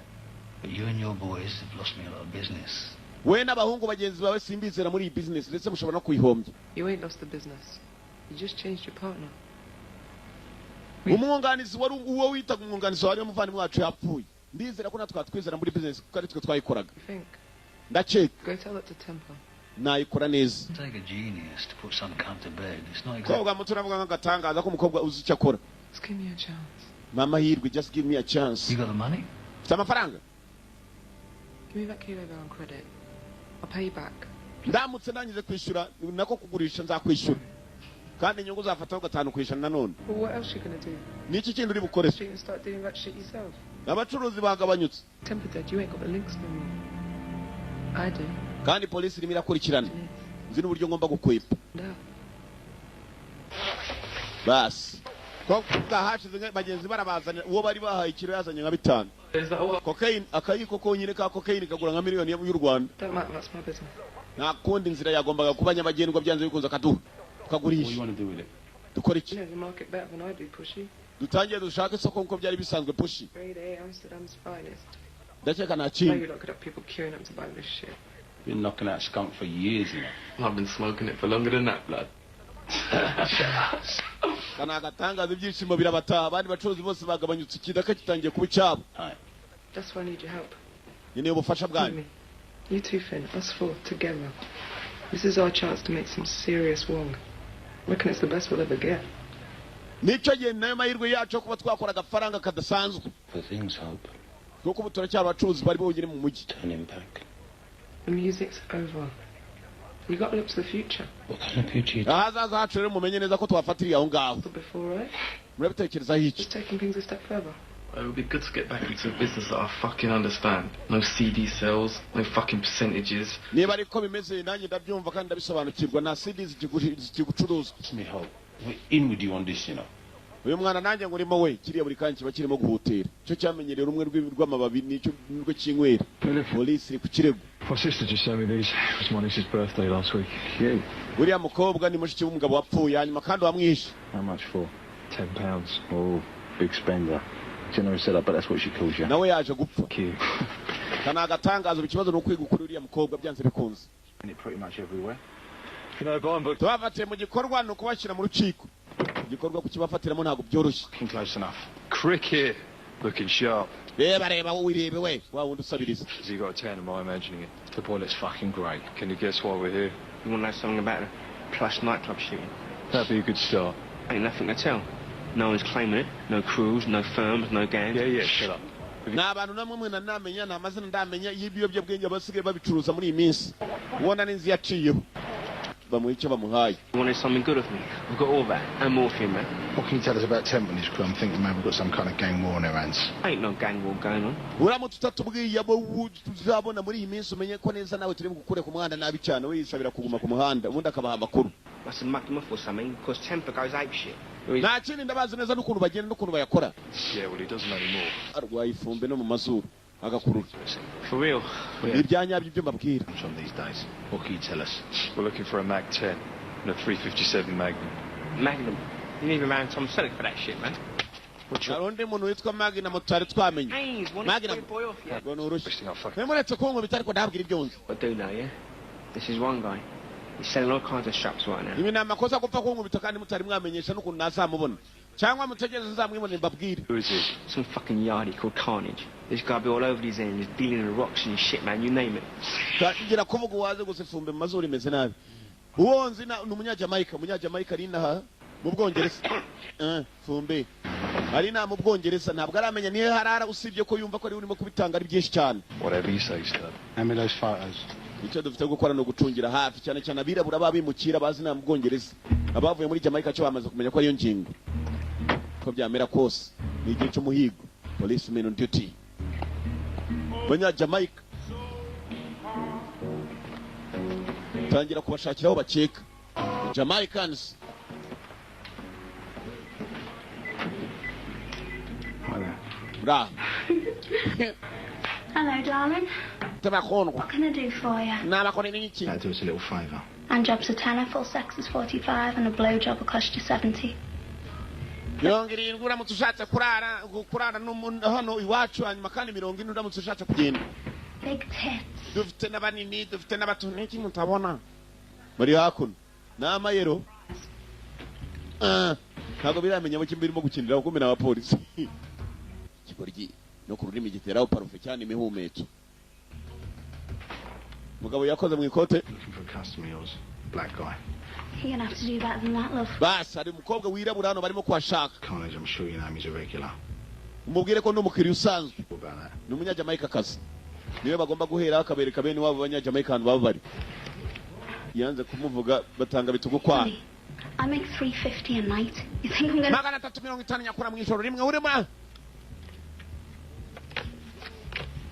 But you and your boys have lost me a lot of business. We n'abahungu bagenzi bawe simbizera muri iyi business ndetse mushobora no kuyihombya. You ain't lost the business. You just changed your partner. Umwunganizi wari uwo witaga umwunganizi wari umuvandimwe wacu yapfuye. Ndizera ko natwe twizera muri business kuko ari twe twayikoraga. Ndaceka. Go tell that to Temple. Nayikora neza. Take a genius to put some cunt to bed. It's not exactly. Kobwa mutu navuga nk'agatangaza ko umukobwa uzi icyo akora. Just give me a chance. Mama hirwe, just give me a chance. You got the money? Mfite amafaranga. Give me that kilo on credit. I'll pay you back. Ndamutse nangize kwishyura nako kugurisha nzakwishyura. Kandi inyungu zafataho gatanu kwishyura nanone. Well, what else you gonna do? Niki kindi uri bukore? You can start doing that shit yourself. Abacuruzi bagabanyutse. Temple dead, you ain't got the links no more. I do. Kandi polisi irimo irakurikirana. Nzi n'uburyo ngomba gukwepa. Bas. Ko hashize bagenzi barabazana uwo bari bahaye ikiro yazanye nka 5. Cocaine akayiko konyine ka cocaine kagura nka miliyoni y'u Rwanda. Don't matter, that's my business. Nta kundi nzira yagombaga kuba nyabagendwa byanze bikunze akaduha. Kagurisha. Dukora iki? You know the market better than I do, Pushy. Dutangiye dushaka isoko nko byari bisanzwe Pushy. Grade A, Amsterdam's finest. Ndakeka nta Now kintu. you look at people queuing up to buy this shit. Been knocking out skunk for years, you know. I've been smoking it for longer than that, blood. Kana agatangaza ibyishimo birabataha abandi bacuruzi bose bagabanyutse ikidaka kitangiye kuba icyabo. That's why I need your help. Nyine ubufasha bwanyu. You two, Finn, us four, together. This is our chance to make some serious wrong. I reckon it's the best we'll ever get. nicyo gihe nayo mahirwe yacu kuba twakora agafaranga kadasanzwe For things, Hope. kuko ubu turacyari abacuruzi bari bonyine mu mujyi. Turning back. The music's over. You got to look to the future. What kind of future? ahazaza hacu rero mumenye neza ko twafatiriye aho ngaho. Before, right? Murabitekerezaho iki? Just taking things a step further. It would be good to get back into a business that I fucking understand. No CD sales, no fucking percentages. Niba ariko bimeze nanjye ndabyumva kandi ndabisobanukirwa na CD zikigucuruzwa. Me Hope. We're in with you on this, you know. Uyu mwana nanjye ngo urimo we kiriya buri kanya kiba kirimo guhutera cyo cyamenyereye rumwe rw'amababi nicyo rwo kinywera. Polisi iri ku kirego. My sister just sent me these. It was my niece's birthday last week. You? Uriya mukobwa ni mushiki w'umugabo wapfuye hanyuma kandi wamwishe. How much for? £10. Oh, big spender. General said I bet that's what she calls you. Nawe yaje gupfa. Cute. Kana agatangazo ikibazo no kwiga kuri uriya mukobwa byanze bikunze. And it pretty much everywhere. You know, buying books. Twafatiye mu gikorwa no kubashyira mu rukiko. Igikorwa kukibafatiramo ntabwo byoroshye. Close enough. Cricket. Looking sharp. Reba wowe wirebe we. Wa wundi usabiriza. Has he got a 10? Am I imagining it? The boy looks fucking great. Can you guess why we're here? You want to know something about a plush nightclub shooting? That'd be a good start. Ain't nothing to tell. No one's claiming it. No crews, no firms, no gangs. Yeah, shut up. N'abantu namwe mwe namenya n'amazina ndamenya y'ibiyobyabwenge basigaye babicuruza muri iyi minsi. Ubona n'inzi yaciyeho. Bamuha icyo bamuhaye. You wanted something good of me? We've got all that. And morphine, man. What can you tell us about Temp and his crew? I'm thinking maybe we've got some kind of gang war on our hands. Ain't no gang war going on. Uramutse utatubwiye abo tuzabona muri iyi minsi umenye ko neza nawe turi gukure ku muhanda nabi cyane we yisabira kuguma ku muhanda ubundi akabaha amakuru. Must have mucked them off or something because Temper goes ape shit. Nta kindi ndabazi neza n'ukuntu bagenda n'ukuntu bayakora. Yeah, well, he doesn't anymore. Arwaye ifumbe no mu mazuru agakurura. For real? Ibyanyabyo ibyo mbabwira. Some these days. What can you tell us? We're looking for a Mag 10 and a 357 Magnum. Magnum? You need to marry Tom Selleck for that shit, man. Narundi muntu witwa Magnum tutari twamenye. Magnum. Boy off, yeah. Nemuretse ko ngo bitari ko ndabwira ibyo nzi. I do know, yeah? This is one guy. He's selling all kinds of straps right now. Ibi namakosa gupfa ko nkubita kandi mutari mwamenyesha n'ukuntu nazamubona. Cyangwa mutegereze nzamwibone mbabwire. Who is he? Some fucking yardie called Carnage. This guy be all over these ends, dealing in rocks and shit, man, you name it. Ngira kuvuga waze gusa ifumbe mu mazuru imeze nabi. Uwonzi na umunyajamaika ari naha mu Bwongereza. Fumbe. Ari na mu Bwongereza ntabwo aramenya nihe harara usibye ko yumva ko ari urimo kubitanga ari byinshi cyane. Whatever you say, sir. How many of those fighters? Icyo dufite gukora no gucungira hafi cyane cyane abirabura babimukira bazi na mu Bwongereza. Abavuye muri Jamaica cyo bamaze kumenya ko ari yo ngingo. Ko byamera kose ni igihe cy'umuhigo. Policemen on duty. Banya Jamaica. Tangira kubashakiraho bakeka. Jamaicans. Bra. Hello, darling. What can I do for you? I'll do us a little favour. Handjob's a tenner, full sex is 45, and a blowjob will cost you 70. Yongera uramutse ushatse kurara hano iwacu hanyuma kandi 70 uramutse ushatse kugenda. Big tits. Dufite n'abanini dufite n'abato n'iki mutabona. Muri hakuno. N'amayero. Ntabwo biramenya mu kimbirimo gukinira uko mena abapolisi. Kiboryi no ku rurimi giteraho parufe cyane imihumetso. Mugabo yakoze mu ikote. Looking for a customer yours, black guy. You're gonna have to do better than that, love. Bas, ari umukobwa wirabura hano barimo kwashaka. Carnage, I'm sure you know him, he's a regular. Umubwire ko n'umukiriya usanzwe. Ni umunyajamaika kazi. Niwe bagomba guhera akabereka bene wabo abanyajamaika hano baba bari. Yanze kumuvuga batanga bitugu kwa. I make 350 a night. You think I'm gonna... Magana 350 nyakura mu ijoro rimwe urimo.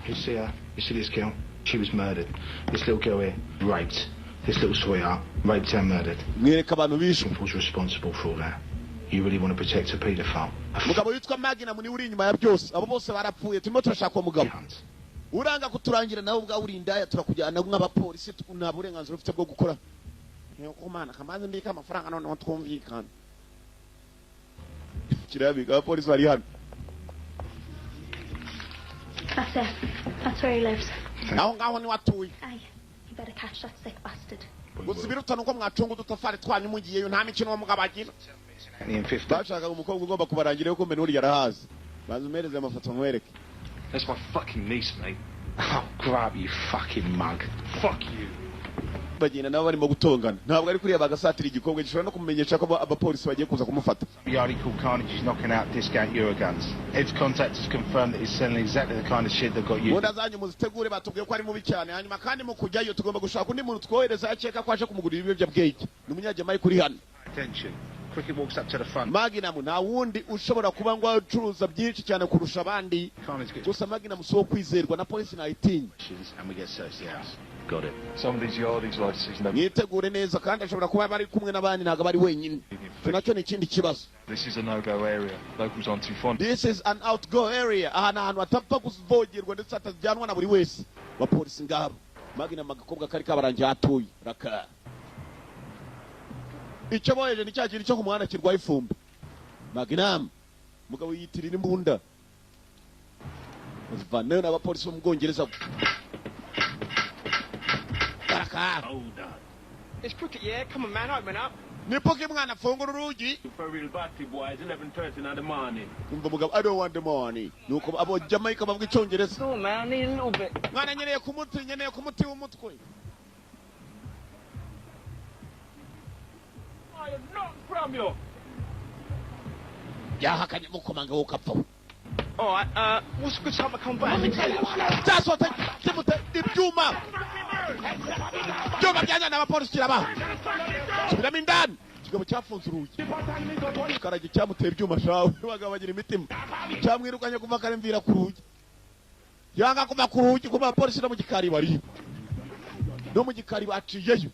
You see her? You see this girl? She was murdered. This little girl here, raped. This little sweetheart, raped and murdered. Mwereka abantu bishwe. Who's responsible for all that? You really want to protect a paedophile? Mugabo yitwa Magina muri uri inyuma ya byose. Abo bose barapfuye. Turimo turashaka umugabo. Uranga kuturangira nawe ubwa uri indaya turakujyana nk'abapolisi nta burenganzira ufite bwo gukora. Niyo mana kamaze ndika amafaranga none twumvikana. Kirabiga abapolisi bari hano. That's it. That's where he lives. Aho ngaho ni watuye. Aye. You better catch that sick bastard. Uzibiruta nuko mwacunga udutafari twanyu mugiyeyo nta mikino mugabagira. Bashaka umukobwa ugomba kubarangira yuko menuri yarahazi. Banza umereze amafoto nkwereke. That's my fucking niece, mate. Oh, grab you fucking mug. Fuck you. bagenda nabo barimo gutongana ntabwo ari kuriya bagasatira igikombe gishobora no kumenyesha ko abapolisi bagiye kuza kumufata. The article Carnage is knocking out discount Euroguns. Ed's contact has confirmed that he's selling exactly the kind of shit that got you. Munda zanyu muzitegure batubwiye ko ari mubi cyane hanyuma kandi mu kujyayo tugomba gushaka undi muntu twohereza akeka ko aje kumugurira ibiyobyabwenge. Ni umunyajamaica kuri hano. Attention. Cricket walks up to the front. Magnum nta wundi ushobora kuba ngo acuruza byinshi cyane kurusha abandi. Gusa Magnum so kwizerwa na polisi na itinyi. And we get searched the house. Got it. Some of these yardies like to see no. Yitegure neza kandi ashobora kuba bari kumwe n'abandi ntago bari wenyine. Tunacyo ni ikindi kibazo. This is a no-go area. Locals aren't too fond. This is an out-go area. Ahantu atapfa kuvogerwa ndetse atajyanwa na buri wese. Wa polisi ngabo. Magnum agakobwa kari kabarangiye atuye. Raka. Icyo boheje ni cyakiri cyo kumuhanda kirwaye ifumbi. Magnum mugabo yitirira imbunda. Uzvanena abapolisi bo mu Bwongereza. Baraka. It's cricket, yeah? Come on, man, open up. Nipoke mwana fungura urugi. For real batty boys, 11:30 in the morning. Umva mugabo I don't want the money. Nuko abo Jamaica bavuga icyongereza. No, man, I need a little bit. Mwana nyeneye kumuti w'umutwe. I am not from you. Yahakanye mukomanga ukapfa. All right, what's a good time to come back? That's what Timothy ibyuma. Byuma byanya n'abapolisi kiraba. Subira mindani. Kigabo cyafunze urugi. Karage cyamutera ibyuma shawe bagabo bagira imitima. Cyamwirukanye kuva kare mvira ku rugi. Yanga kuva ku rugi kuba polisi no mu gikari bari. No mu gikari baciyeyo.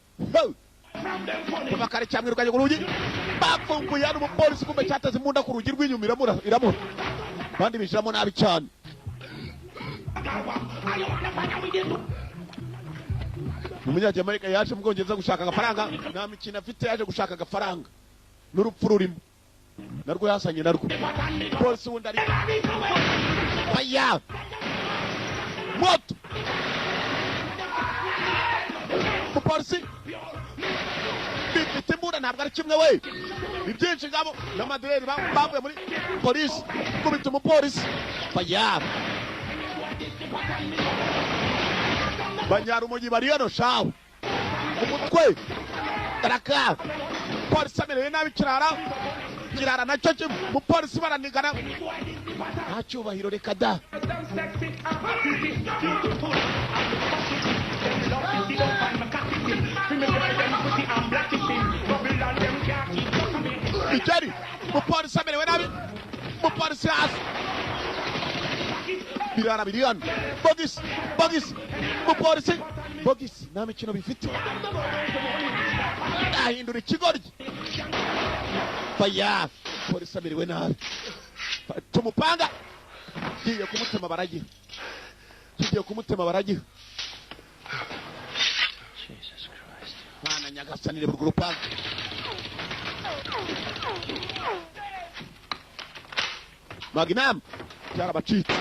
Kuva kare cyamwirukanye ku rugi. Bafunguye ari umupolisi kumbe cyataze imunda ku rugi rw'inyuma iramura. Bandi bijamo nabi cyane. Umunyajamaica yaje mu Bwongereza gushaka agafaranga nta mikino afite yaje gushaka agafaranga n'urupfu rurimo narwo yasanye narwo polisi wundi ari aya moto umupolisi bifite imbunda ntabwo ari kimwe we ni byinshi ngabo n'amadireri bavuye muri polisi kubita umupolisi aya banyara umugi bari hano shawe umutwe raka polisi amerewe nabi kirara nacyo umupolisi baranigana nta cyubahiro reka da igeri umupolisi amerewe nabi umupolisi hasi birara biri hano bogisi umupolisi bogisi nta mikino bifite ahindura ikigoryi faya polisi amerewe nabi tumupanga tugiye kumutema baragiha mwana nyagasanire buruguru panga Magnum cyarabacitse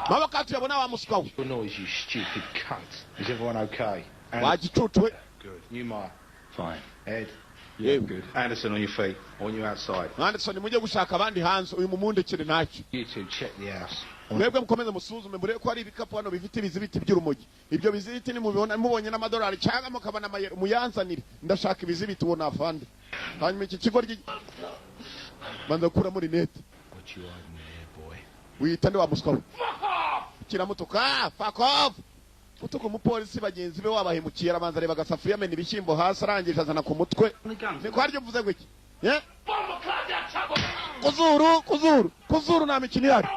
Mama katu yabona wa musikawo. What noise, you stupid cunt? Is everyone okay? Wajichutwe. Good. Newmar. Fine. Ed. Yeah, good. Anderson on your feet. On you outside. Anderson mujye gushaka abandi hanze uyu mumundekere ntacyo. You two check the house. Mwebwe mukomeze musuzume mure ko ari ibikapu hano bifite ibizibiti by'urumogi. Ibyo bizibiti ni mubonye n'amadolari cyangwa mukabana amayero muyanzanire. Ndashaka ibizibiti ubona afande. Hanyuma iki kigo banza kura muri net. What you hiding there, boy? Witande wa musikawo. Kiramutuka fuck off. Utuko umupolisi bagenzi be wabahemukiye arabanza areba gasafuriya amena ibishyimbo hasi arangije azana ku mutwe. Niko aryo mvuze ngo iki? Yeah? Kuzuru nta mikino ihari.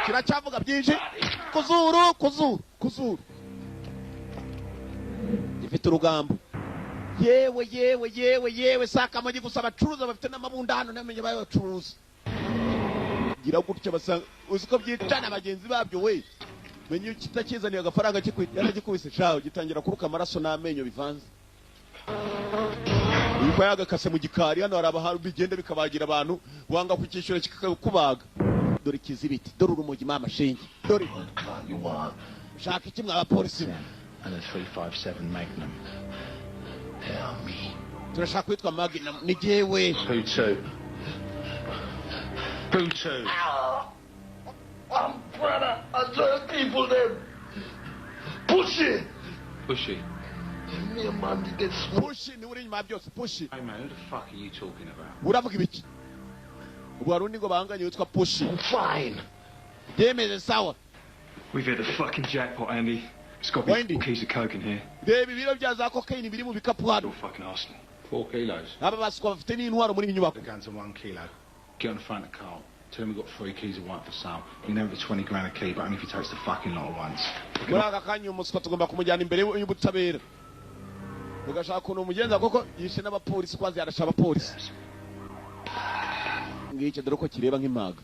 Kiracyavuga byinshi. Kuzuru. Ifite urugambo. Yewe saka magi gusa abacuruza bafite n'amabunda hano namenye bayocuruza. Gira gutya basanga uziko byicana abagenzi babyo we. Menye kitakizaniye agafaranga yaragikubise shaho gitangira kuruka amaraso n'amenyo bivanze. Uko yagakase mu gikari hano araba haru bigende bikabagira abantu wanga kukishyura kikakubaga. Dore kizibiti dore urumogi mama shinge dore shaka kimwe abapolisi and a 357 Magnum. Tell me. Turashaka kwitwa Magnum ni jewe. Who to? Brother, I tell people them. Pushy. Pushy. Me and man did this. Pushy ni uri nyuma byose Pushy. Hey man, who the fuck are you talking about? Uravuga ibiki? Ubarundi ngo bahanganye witwa Pushy. Fine. Demeze sawa. We've hit the fucking jackpot, Andy. It's got to be 4 keys of coke in here. Reba ibiro bya za cocaine biri mu bikapu hano. Fucking Arsenal. 4 kilos. Aba baswa bafite n'intwaro muri inyubako. The guns are 1 kilo. Get on the front of the car. Tell him we've got 3 keys of white for sale. You know the 20 grand a key, but only if he takes the fucking lot at once. Muri aka kanya umuswa tugomba kumujyana imbere y'ubutabera. Ugashaka kuntu umugenza koko yishe n'abapolisi kwazi yarasha abapolisi. Ngiye dore ko kireba nk'impaga.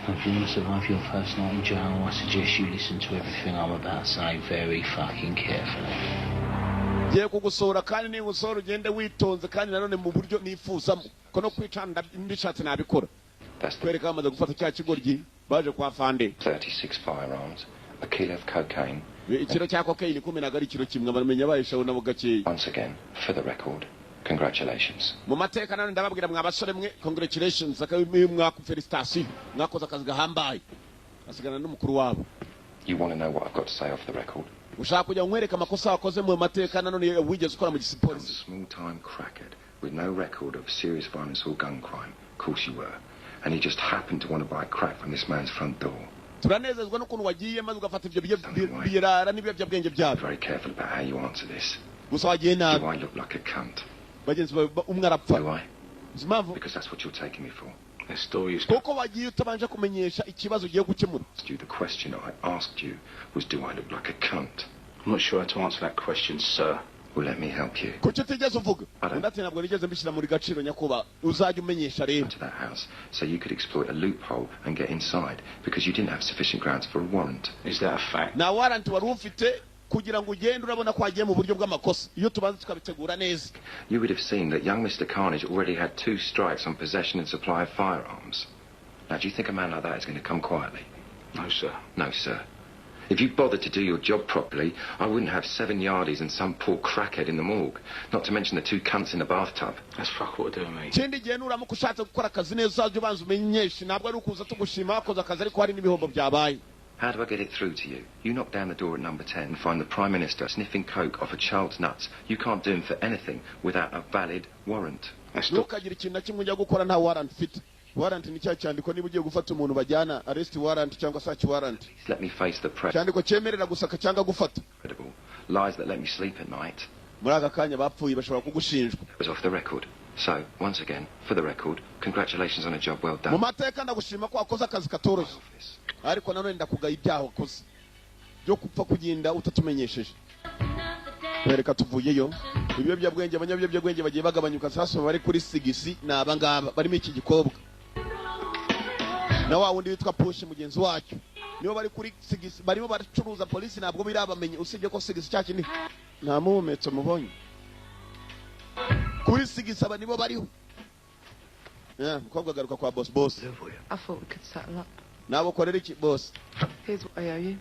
If you want to survive your first night in jail, I suggest you listen to everything I'm about to say very fucking carefully. Giye kugusora kandi ni gusora ugende witonze kandi nanone mu buryo nifuzamo. Ko no kwicanda mbishatse nabikora. Kwereka amaze gufata cya kigoryi baje kwa fande. 36 firearms, a kilo of cocaine. Ikiro cya cocaine kumena gari kiro kimwe bamenya bayishaho nabo gakeye. Once again, for the record, congratulations. Mu mateka none ndababwira mwa basore mwe congratulations akabimu mwaka felicitation mwakoze akazi gahambaye. Asigana n'umukuru wabo. You want to know what I've got to say off the record? Ushaka kujya nkwereka amakosa wakoze mu mateka none wigeze ukora mu gispolisi. Small time crackhead with no record of serious violence or gun crime. Of course you were. And you just happened to want to buy crack from this man's front door. Turanezezwa n'ukuntu wagiye maze ugafata ibyo biyerara n'ibiyobyabwenge byabo. Very careful about how you answer this. Gusa wagiye nabi. Do I look like a cunt? Bagenzi umwe arapfa. Do I? Impamvu? Because that's what you're taking me for. The story is... Koko wagiye utabanje kumenyesha ikibazo ugiye gukemura. The question I asked you was, do I look like a cunt? I'm not sure how to answer that question, sir. Well, let me help you. Kuki utigeze uvuga? Ndati ntabwo nigeze mbishyira muri gaciro nyakuba. Uzajya umenyesha rero. To that house, so you could exploit a loophole and get inside because you didn't have sufficient grounds for a warrant. Is that a fact? Na warrant wari ufite kugira ngo ugende urabona ko wagiye mu buryo bw'amakosa. Iyo tubanze tukabitegura neza. You would have seen that young Mr. Carnage already had 2 strikes on possession and supply of firearms. Now, do you think a man like that is going to come quietly? No, sir. No, sir. If you bothered to do your job properly, I wouldn't have 7 yardies and some poor crackhead in the morgue. Not to mention the 2 cunts in the bathtub. That's fuck what we're doing, mate. Kindi gihe nuramuka ushatse gukora akazi neza uzajya ubanza umenyeshe ntabwo ari ukuza tugushima wakoze akazi ariko hari n'ibihombo byabaye. How do I get it through to you? You knock down the door at number 10 and find the Prime Minister sniffing coke off a child's nuts. You can't do him for anything without a valid warrant. Ntukagira ikintu na kimwe ujya gukora nta warrant ufite. Warrant ni cya cyandiko niba ugiye gufata umuntu bajyana arrest warrant cyangwa search warrant. Let me face the press. Cyandiko cyemerera gusaka cyangwa gufata. Lies that let me sleep at night. Muri aka kanya bapfuye bashobora kugushinjwa. It was off the record. So, once again, for the record, congratulations on a job well done. Mu mateka ndagushima ko wakoze akazi katoroshye. Ariko nanone ndakugaya ibyaha wakoze. Byo kupfa kugenda utatumenyesheje. Bereka tuvuyeyo. Ibiyobyabwenge abanyabiyobyabwenge bagiye bagabanyuka sasa bari kuri sigisi naba ngaba barimo iki gikobwa. Na wa wundi witwa Push mugenzi wacu. Nibo bari kuri sigisi barimo baracuruza polisi ntabwo birabamenye usibye ko sigisi cyaki ni nta muhumetso mubonye. Kuri sigisi aba nibo bariho. Mukobwa garuka kwa boss. I thought we could settle up. Nabo korera iki boss? Here's what I owe you.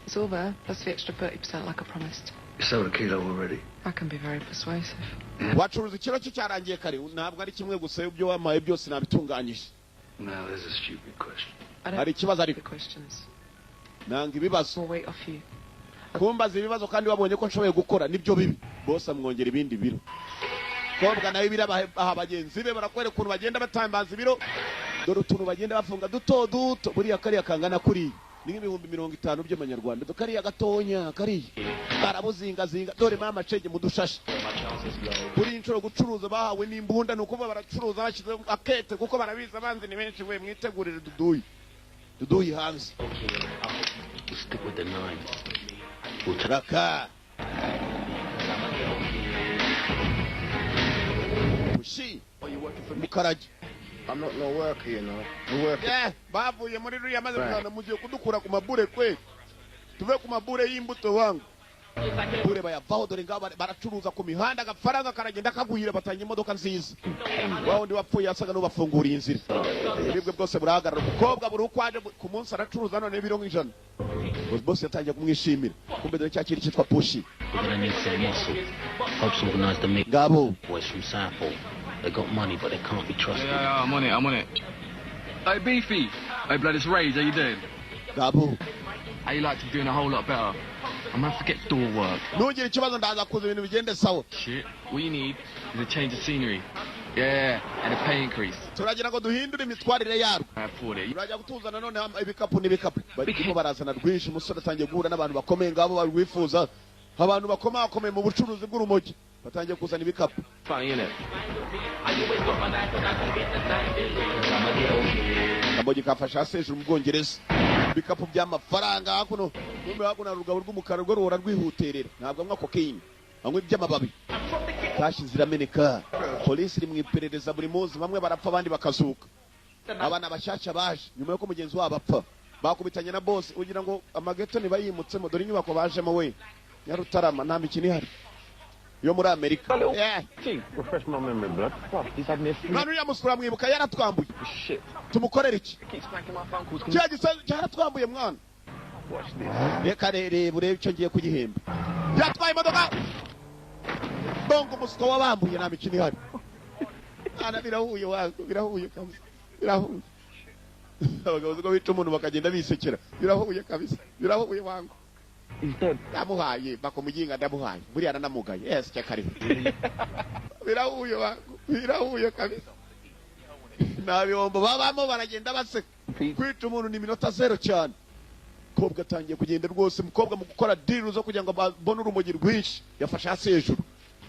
It's all there, plus the extra 30% like I promised. You sold a kilo already. I can be very persuasive. Wacuruza ikiro cyarangiye kare ntabwo ari kimwe gusa ibyo wamaye byose nabitunganyije. Now there's a stupid question. Hari ikibazo ariko. Nanga ibibazo. We'll wait off you. Kumbaza ibibazo kandi wabonye ko nshoboye gukora nibyo bibi. Boss amwongera ibindi biro. Kobwa nayo biraba abagenzi be barakwere kuntu bagenda batambaza ibiro. Dore utuntu bagenda bafunga duto buriya kariya kangana kuri ni nk'ibihumbi 50 by'amanyarwanda. Kariya gatonya kariya. Barabuzinga dore mama cege mu dushashi. Kuri inshuro gucuruza bahawe n'imbunda nuko baracuruza bashize akete kuko barabiza abanzi ni benshi we mwitegurire duduyi hanze. Stick with the 9. Utraka. Pushi. Are you working for Mukaraji? I'm not no worker, you know. I'm working. Yeah, bavuye muri ruriya maze mwana mugiye kudukura ku mabure kwe. Tuve ku mabure y'imbuto wangu. Bure bayavaho dore ngaba baracuruza ku mihanda agafaranga karagenda kaguhira batanga imodoka nziza. Wao ndi wapfuye asaga no bafungura inzira. Ibibwe bwose burahagarara umukobwa buri ukwaje ku munsi aracuruza none biro nk'ijana. Boss yatangiye kumwishimira. Kumbe dore cyakiri cyitwa Pushi. We're gonna need some muscle. Helps organize the meet. Gabo. Boys from Southall. They got money, but they can't be trusted. Yeah, I'm on it. Hey, Beefy. Hey, blood, it's Rage. How you doing? Gabu. How you like to be doing a whole lot better? I'm gonna forget door work. Ntugire ikibazo ndaza kuza ibintu bigende sawa. Shit. What you need is a change of scenery. Yeah, and a pay increase. Turagira ngo duhindure imitwarire yaro. Urajya gutuzana none ibikapu n'ibikapu. Barimo barazana rwinshi umusore atangiye guhura n'abantu bakomeye ngabo barwifuza. Abantu bakomeye mu bucuruzi bw'urumogi. Batangiye kuzana ibikapu. Funny, innit? Kamogi kafasha hejuru mu Bwongereza. Ibikapu by'amafaranga hakuno. Numbe hakuno rugabo rw'umukara rwo ruhora rwihuterera. Ntabwo amwa cocaine. Anywa iby'amababi. Tashi zirameneka. Polisi iri mu iperereza buri munsi bamwe barapfa abandi bakazuka. Abana bashyashya baje nyuma yuko mugenzi wabo apfa. Bakubitanye na boss ugira ngo amageto ni bayimutsemo dore inyubako bajemo we. Nyarutarama nta mikino ihari. Yo muri Amerika. Yeah. Refresh my memory, blood. Fuck, he's had me a few... Nanu yamusura mwibuka yaratwambuye. Shit. Tumukorera iki? Keep smacking my phone calls. Yaratwambuye mwana. Watch this. Reka rero urebe icyo ngiye kugihemba. Yatwaye imodoka. Bongo musiko wabambuye nta mikino ihari. Ana birahuye wangu, birahuye kabisa. Birahuye. Abagabo zo bica umuntu bakagenda bisekera. Birahuye kabisa. Birahuye wangu. Ndamuhaye bakomuginga ndamuhaye buri aranamugaye yes cyakari birahuye wangu birahuye kabisa nabiyombo babamo baragenda baseka kwita umuntu ni minota 0 cyane kobwa atangiye kugenda rwose mukobwa mu gukora deal zo kugira ngo babone urumogi rwinshi yafasha hasi hejuru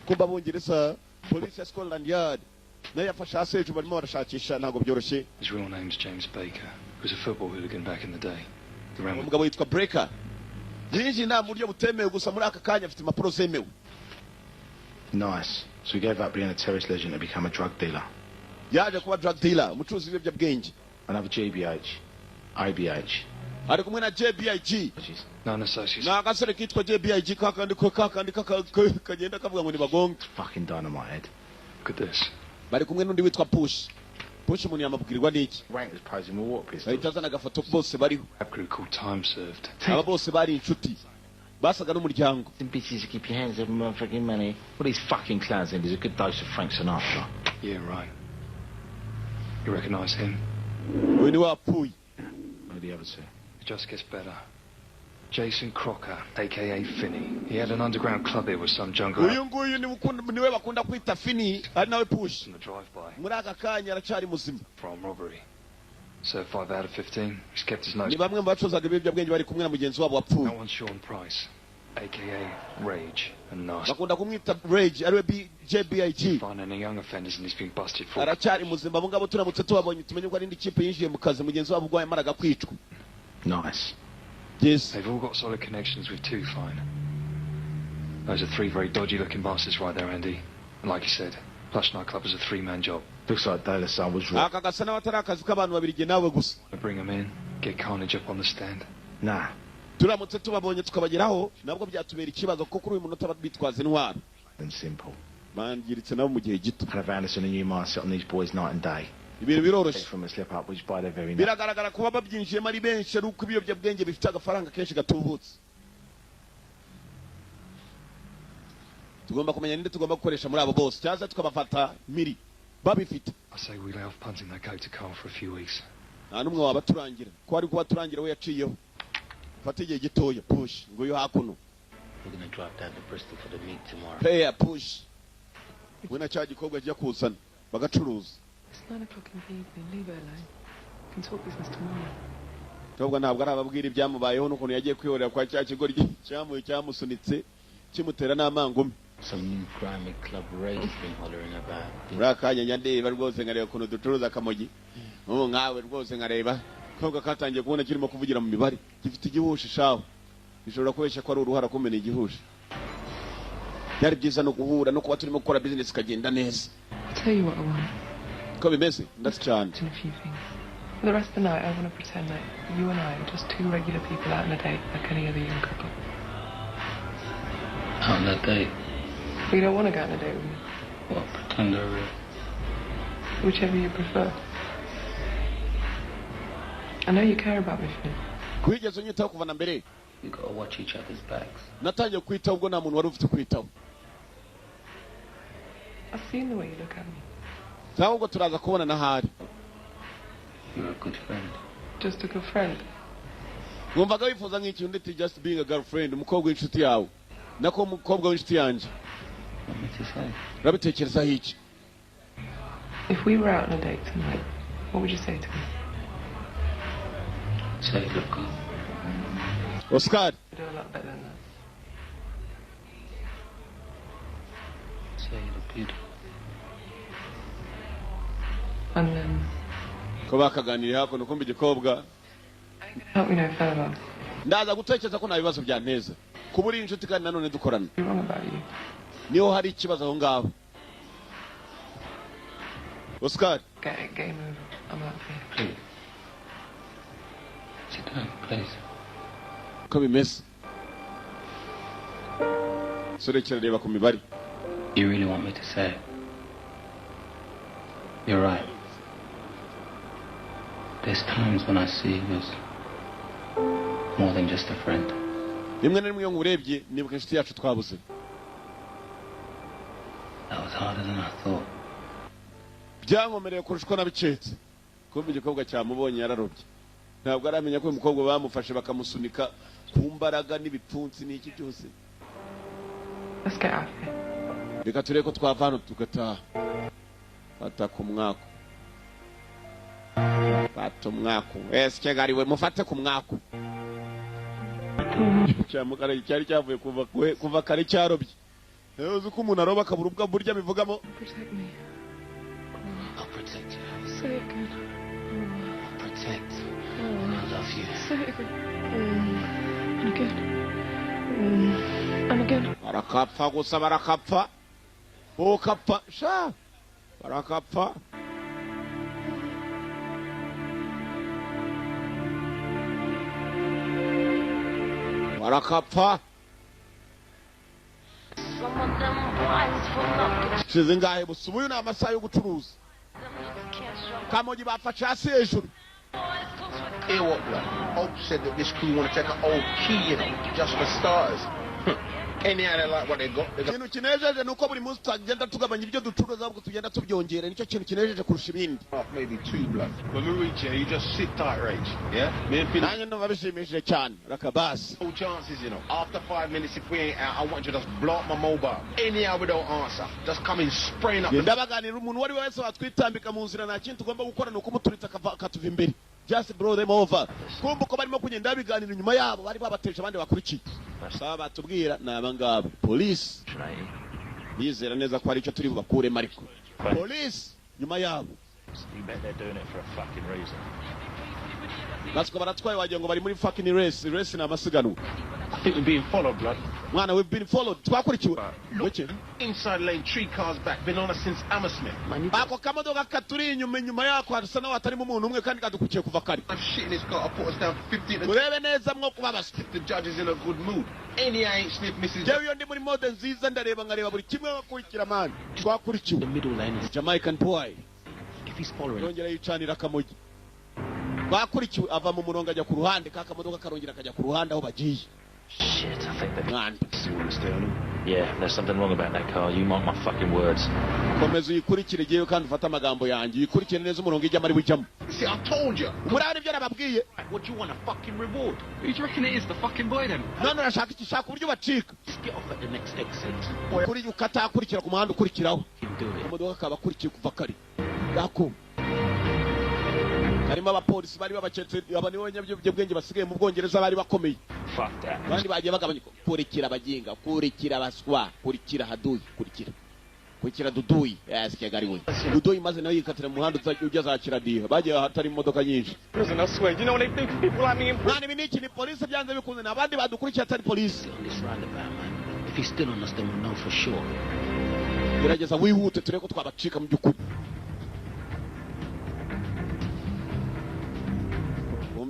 kumba bongereza police ya Scotland Yard nayo yafasha hasi hejuru barimo barashakisha ntago byoroshye. His real name's James Baker. He was a football hooligan back in the day. Umugabo yitwa Breaker. Yinji nta buryo butemewe gusa muri aka kanya afite impapuro zemewe. Nice. So he gave up being a terrorist legend to become a drug dealer. Yaje kuba drug dealer, umucuruzi w'ibiyobyabwenge. Another JBH. IBH. Ari kumwe na JBIG. None associates. Na gasore kitwa JBIG kakandi kagenda kavuga ngo ni bagonga. Fucking dynamite head. Look at this. Bari kumwe n'undi witwa Push. Push umuntu yamabwirirwa n'iki? Rank was posing with water pistols. Bahitazana agafoto bose bariho. A crew called Time Served. Aba bose bari inshuti. Basaga n'umuryango. Some bitches to keep your hands over motherfucking money. What these fucking clowns think is a good dose of Frank Sinatra. Yeah, right. You recognize him? Uyu ni wapfuye. What are the other two? It just gets better. Jason Crocker, a.k.a. Finney. He had an underground club here with some jungle... Uyu nguyu niwe bakunda kwita Finney, ari nawe Push. ...in the drive-by. Muri aka kanya aracari muzima. From robbery. So 5 out of 15. He's kept his nose... Ni bamwe mu bacuruzaga ibiyobyabwenge bari kumwe na mugenzi wabo wapfuye. No one's Sean Price, a.k.a. Rage and Nasty. Bakunda kumwita Rage, ariwe JBIG. Find any young offenders and he's been busted for... Aracari muzima, abo ngabo turamutse tubabonye tumenye ko ari indi kipe yinjiye mu kazi mugenzi wabo ubwo yamaraga kwicwa. Nice. Yes. They've all got solid connections with Two Fine. Those are 3 very dodgy-looking bastards right there, Andy. And like you said, Plush Nightclub is a 3-man job. Looks like De La Salle was right. Aka gasa nawe atari akazi k'abantu babiri jye nawe gusa. Bring them in, get Carnage up on the stand. Nah. Turamutse tubabonye tukabageraho nabwo byatubera ikibazo kuko uyu munota bitwaza intwaro. And simple. Bangiritse nabo mu gihe gito. Kind of Anderson and you mindset on these boys night and day. Ibintu biroroshye. From a slip up which by their very night. Biragaragara kuba babyinjiyemo ari benshi ari uko ibiyobyabwenge bifite agafaranga kenshi gatubutse. Tugomba kumenya ninde tugomba gukoresha muri abo bose cyaza tukabafata miri babifite. I say we lay off punting that goat to Carl for a few weeks. Nta numwe waba turangira ko ari kuba turangira we yaciyeho. Fata igihe gitoya Push ngo yo hakuno. We're going to drive down to Bristol for the meet tomorrow. Pay Push. Wena cyaje kobwa ajya kuzana bagacuruza. It's 9 o'clock in the evening. Leave it alone. We can talk business tomorrow. Tobwa ntabwo arababwira ibyamubayeho n'ukuntu yagiye kwihorera kwa cya kigori cyamuye cyamusunitse kimutera n'amangumi. Some new grimy club Rage has been hollering about. Urakanya nyandeba rwose ngareba ukuntu ducuruza akamogi. Nkawe rwose ngareba kobwa katangiye kubona kirimo kuvugira mu mibare gifite igihusha shaho. Bishobora kubeshya ko ari uruhara kumena igihusha. Byari byiza no guhura no kuba turimo gukora business kagenda neza. I'll tell you what I want. Ko bimeze ndacyane. A few things. For the rest of the night, I want to pretend that you and I are just 2 regular people out on a date like any other young couple. Out on a date? But you don't want to go on a date with me? What, pretend I will? Whichever you prefer. I know you care about me, Finn. Kwigeze unyitaho kuva na mbere. You got to watch each other's backs. Natangiye kwitaho ubwo nta muntu wari ufite kwitaho. I've seen the way you look at me. Ahubwo turaza kubona nahari. You're a good friend. Just a good friend. Wumvaga wifuza nk'iki undi just being a girlfriend, umukobwa w'inshuti yawe. Nako umukobwa w'inshuti yanjye. Urabitekerezaho iki? If we were out on a date tonight, what would you say to me? Say, look, Oscar. I do a lot better than that. say you look beautiful. And then, Ko bakaganira hakuno kumva igikobwa. help me no further. Ndaza gutekereza ko nta bibazo byanteza. Kuba uri inshuti kandi nanone dukorana. What's wrong about you? Niho hari ikibazo aho ngaho. Oscar. Game over. I'm out here. Please. Sit down, please. Ko bimeze. Sorekera reba ku mibare. You really want me to say it? You're right. There's times when I see you as more than just a friend. Rimwe na rimwe iyo ngurebye nibuka inshuti yacu twabuze. That was harder than I thought. Byankomereye kurusha uko nabicetse. Kumva igikobwa cyamubonye yararobye. Ntabwo aramenya ko uyu mukobwa bamufashe bakamusunika ku mbaraga n'ibipfunsi n'iki cyose. Let's get out of here. Reka tureko twava hano tugataha. Fata ku mwako. Fata umwako. Ese gariwe mufate ku mwako. Cyamukara cyari cyavuye kuva kare cyarobye. Uzi ko umuntu aroba akabura ubwa burya bivugamo. Protect me. I'll protect you. Say it again. I'll protect. Oh. I love you. Say it again. And again. And again. Barakapfa gusa barakapfa. Ukapfa sha. Barakapfa. Barakapfa. Shize ngahe busubuye na amasaha yo gucuruza. Kamogi bafashe hasi hejuru. Hear what, blood? Hope said that this crew want to take an old key, you know, just for starters. Anyhow, they like what they got. Ikintu kinejeje nuko buri munsi tugenda tugabanya ibyo ducuruza ahubwo tugenda tubyongera nicyo kintu kinejeje kurusha ibindi. Maybe two, blood. When we reach here, you just sit tight, Rage. Yeah? Me and Phil. Nanjye ndumva bishimishije cyane. Rakabasi. No chances, you know. After 5 minutes, if we ain't out, I want you to just blow up my mobile. Anyhow, we don't answer. Just come in spraying up. Ndabaganira umuntu wari wese watwitambika mu nzira nta kintu tugomba gukora nuko muturitsa akatuva imbere. Just blow them over. Kumva ko barimo kugenda biganira inyuma yabo bari babateje abandi bakurikiye. Basaba batubwira nabangabo. Police. Bizera neza ko ari cyo turi bubakure mariko. Police nyuma yabo. You bet they're doing it for a fucking reason. Basiko baratwaye wagira ngo bari muri fucking race. Race na amasiganwa. I think we're being followed, blood. Mwana, we've been followed. Twakurikiwe. Look, inside lane, 3 cars back. Been on us since Hammersmith. Ako kamodoka katuri inyuma yako hasa nawe atarimo umuntu umwe kandi kadukukiye kuva kare. I'm shit in this car. I put us down 15. Urebe neza mwo kubabasa. The judge is in a good mood. Any I ain't sniff Mrs. Jewe ndi muri mode nziza ndareba nkareba buri kimwe bakurikira man. Twakurikiwe. The middle lane is Jamaican boy. If he's following. Yongera yicanira kamogi. Twakurikiwe ava mu murongo ajya ku ruhande kakamodoka karongera kajya ku ruhande aho bagiye. Shit, I think they're gone. Yeah, there's something wrong about that car. You mark my fucking words. Komeza uyikurikire giye kandi ufata amagambo yanjye. Uyikurikire neza umurongo ijya muri bujyamo. See, I told you. Murari ibyo nababwiye. What you want a fucking reward? Who do you reckon it is? The fucking boy then? None urashaka iki shaka uburyo bacika. Get off at the next exit. Kuri ukata akurikira ku muhanda ukurikiraho. Imodoka kaba kurikiye kuva kare. Dako. Harimo abapolisi bari babacetse abaniwe nyabyo basigaye mu Bwongereza bari bakomeye. Fuck that. Bandi bagiye bagabanyiko kurikira abaginga, kurikira abaswa, kurikira haduyi, kurikira duduyi. Yes, kigariwe. Duduyi maze nayo yikatira mu muhanda ujya za Kiradiha. Bagiye hatari imodoka nyinshi. Prison, I swear. You know what they do to people like me in prison? Nani biniki ni polisi byanze bikunze nabandi badukurikiye atari polisi. This roundabout, man. If he's still on us, then we'll know for sure. Gerageza wihute tureko twabacika mu byukuri.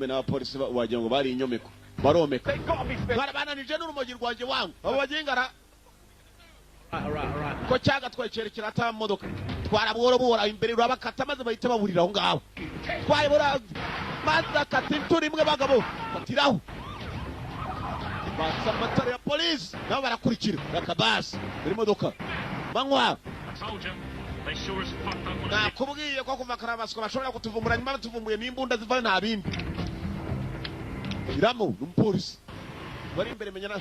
N'abapolisi wagira ngo bari inyomeko baromeka barabananije n'urumogi rwanjye wangu abo bagingara ko cyaga twekerekera ata modoka twarabwora imbere urabakata maze bahita baburira aho ngaho twayibora maze akati turi imwe bagabo batiraho basa matara ya polisi nabo barakurikira rakabasi buri modoka manywa nakubwiye ko kuva karabaswa bashobora kutuvumbura nyuma batuvumbuye n'imbunda ziva nta bindi iramo n'umupolisi bari imbere menyana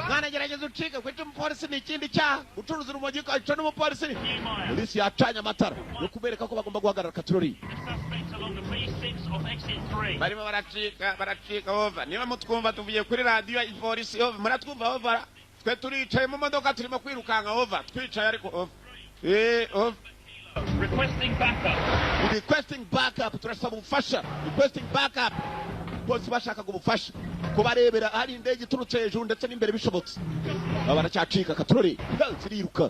mwana gerageza ucika kwita umupolisi ni ikindi cyaha gucuruza urumogi kaca n'umupolisi polisi yacanye amatara no kubereka ko bagomba guhagarara katroli barimo baracika over niba mutwumva tuvuye kuri radio ipolisi over muratwumva over twe turicaye mu modoka turimo kwirukanga over twicaye ariko over over requesting backup turasaba ubufasha requesting backup bose bashaka ubufasha kubarebera hari indege iturutse hejuru ndetse n'imbere bishobotse baracyacika katroli ziriruka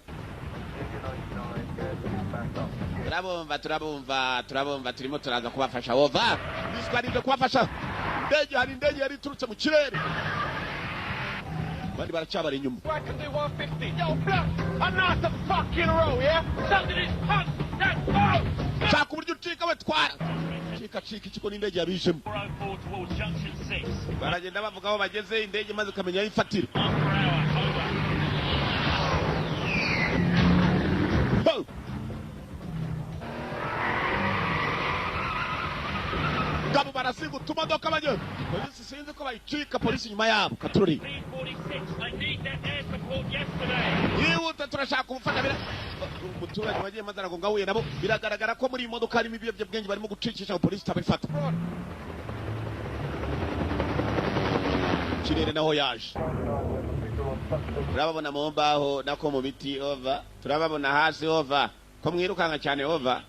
turabumva turimo turaza kubafasha over biswa nibyo kubafasha indege hari indege yari iturutse mu kirere bandi baracyabara inyuma shaka uburyo ucika we twara cika ikigo n'indege yabijemo baragenda bavuga aho bageze indege maze ukamenya aho ifatira gabo barasiga utumodoka bageze polisi sinzi ko bayicika polisi nyuma yabo katroli yihuta turashaka ubufasha umuturage wagiye maze aragonga ahuye nabo biragaragara ko muri iyi modoka harimo ibiyobyabwenge barimo gucikisha polisi itabifata kirere naho yaje turababona mu mbaho nako mu biti over turababona hasi over ko mwirukanga cyane over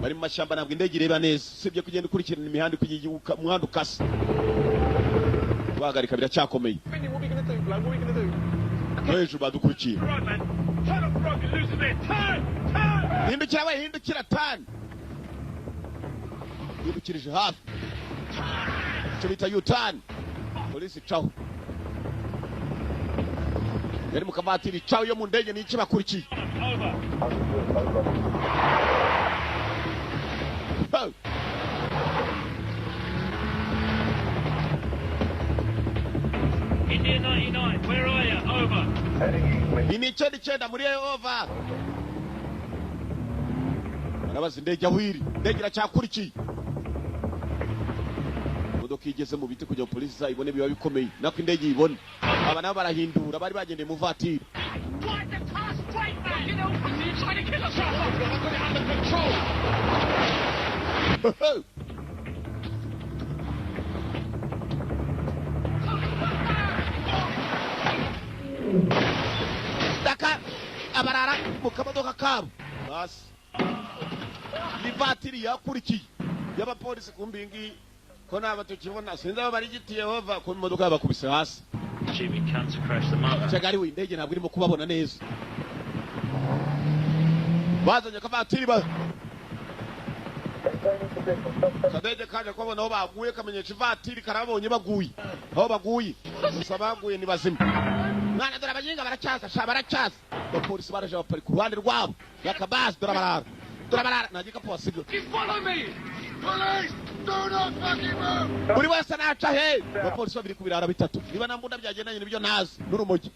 bari mu mashyamba ntabwo indege ireba neza usibye kugenda ukurikirana imihanda kugira umuhanda ukase guhagarika biracyakomeye hejuru badukurikiye hindukira we hindukira tani hindukirije hafi icyo bita yutani polisi caho yari mu kavatiri caho yo mu ndege n'iki bakurikiye India 99, where are you? Over. Ini chenda muri over. Barabaza indege ahwiri, indege iracyakurikiye. Modoka igeze mu biti kujya polisi ibone biba bikomeye. Nako indege ibone. Aba nabo barahindura bari bagendeye mu vatiri. Daka abarara mu kamodoka kabo basi ni vatiri yakurikiye y'abapolisi kumbingi ko naba tukibona sinzi abo bari gitiye hova ku modoka y'abakubise hasi cyagari we indege ntabwo irimo kubabona neza bazanye kavatiri ba Sadege kaje kubona aho baguye kamenyesha ivatiri karabonye baguye aho baguye gusa baguye ni bazima mwana dore abanyinga baracyaza baracyaza abapolisi baraje bapari ku ruhande rwabo yakabasi dore nagika posigo buri wese naca he abapolisi babiri ku birara bitatu niba nambunda byagendanye n'ibyo nazi n'urumogi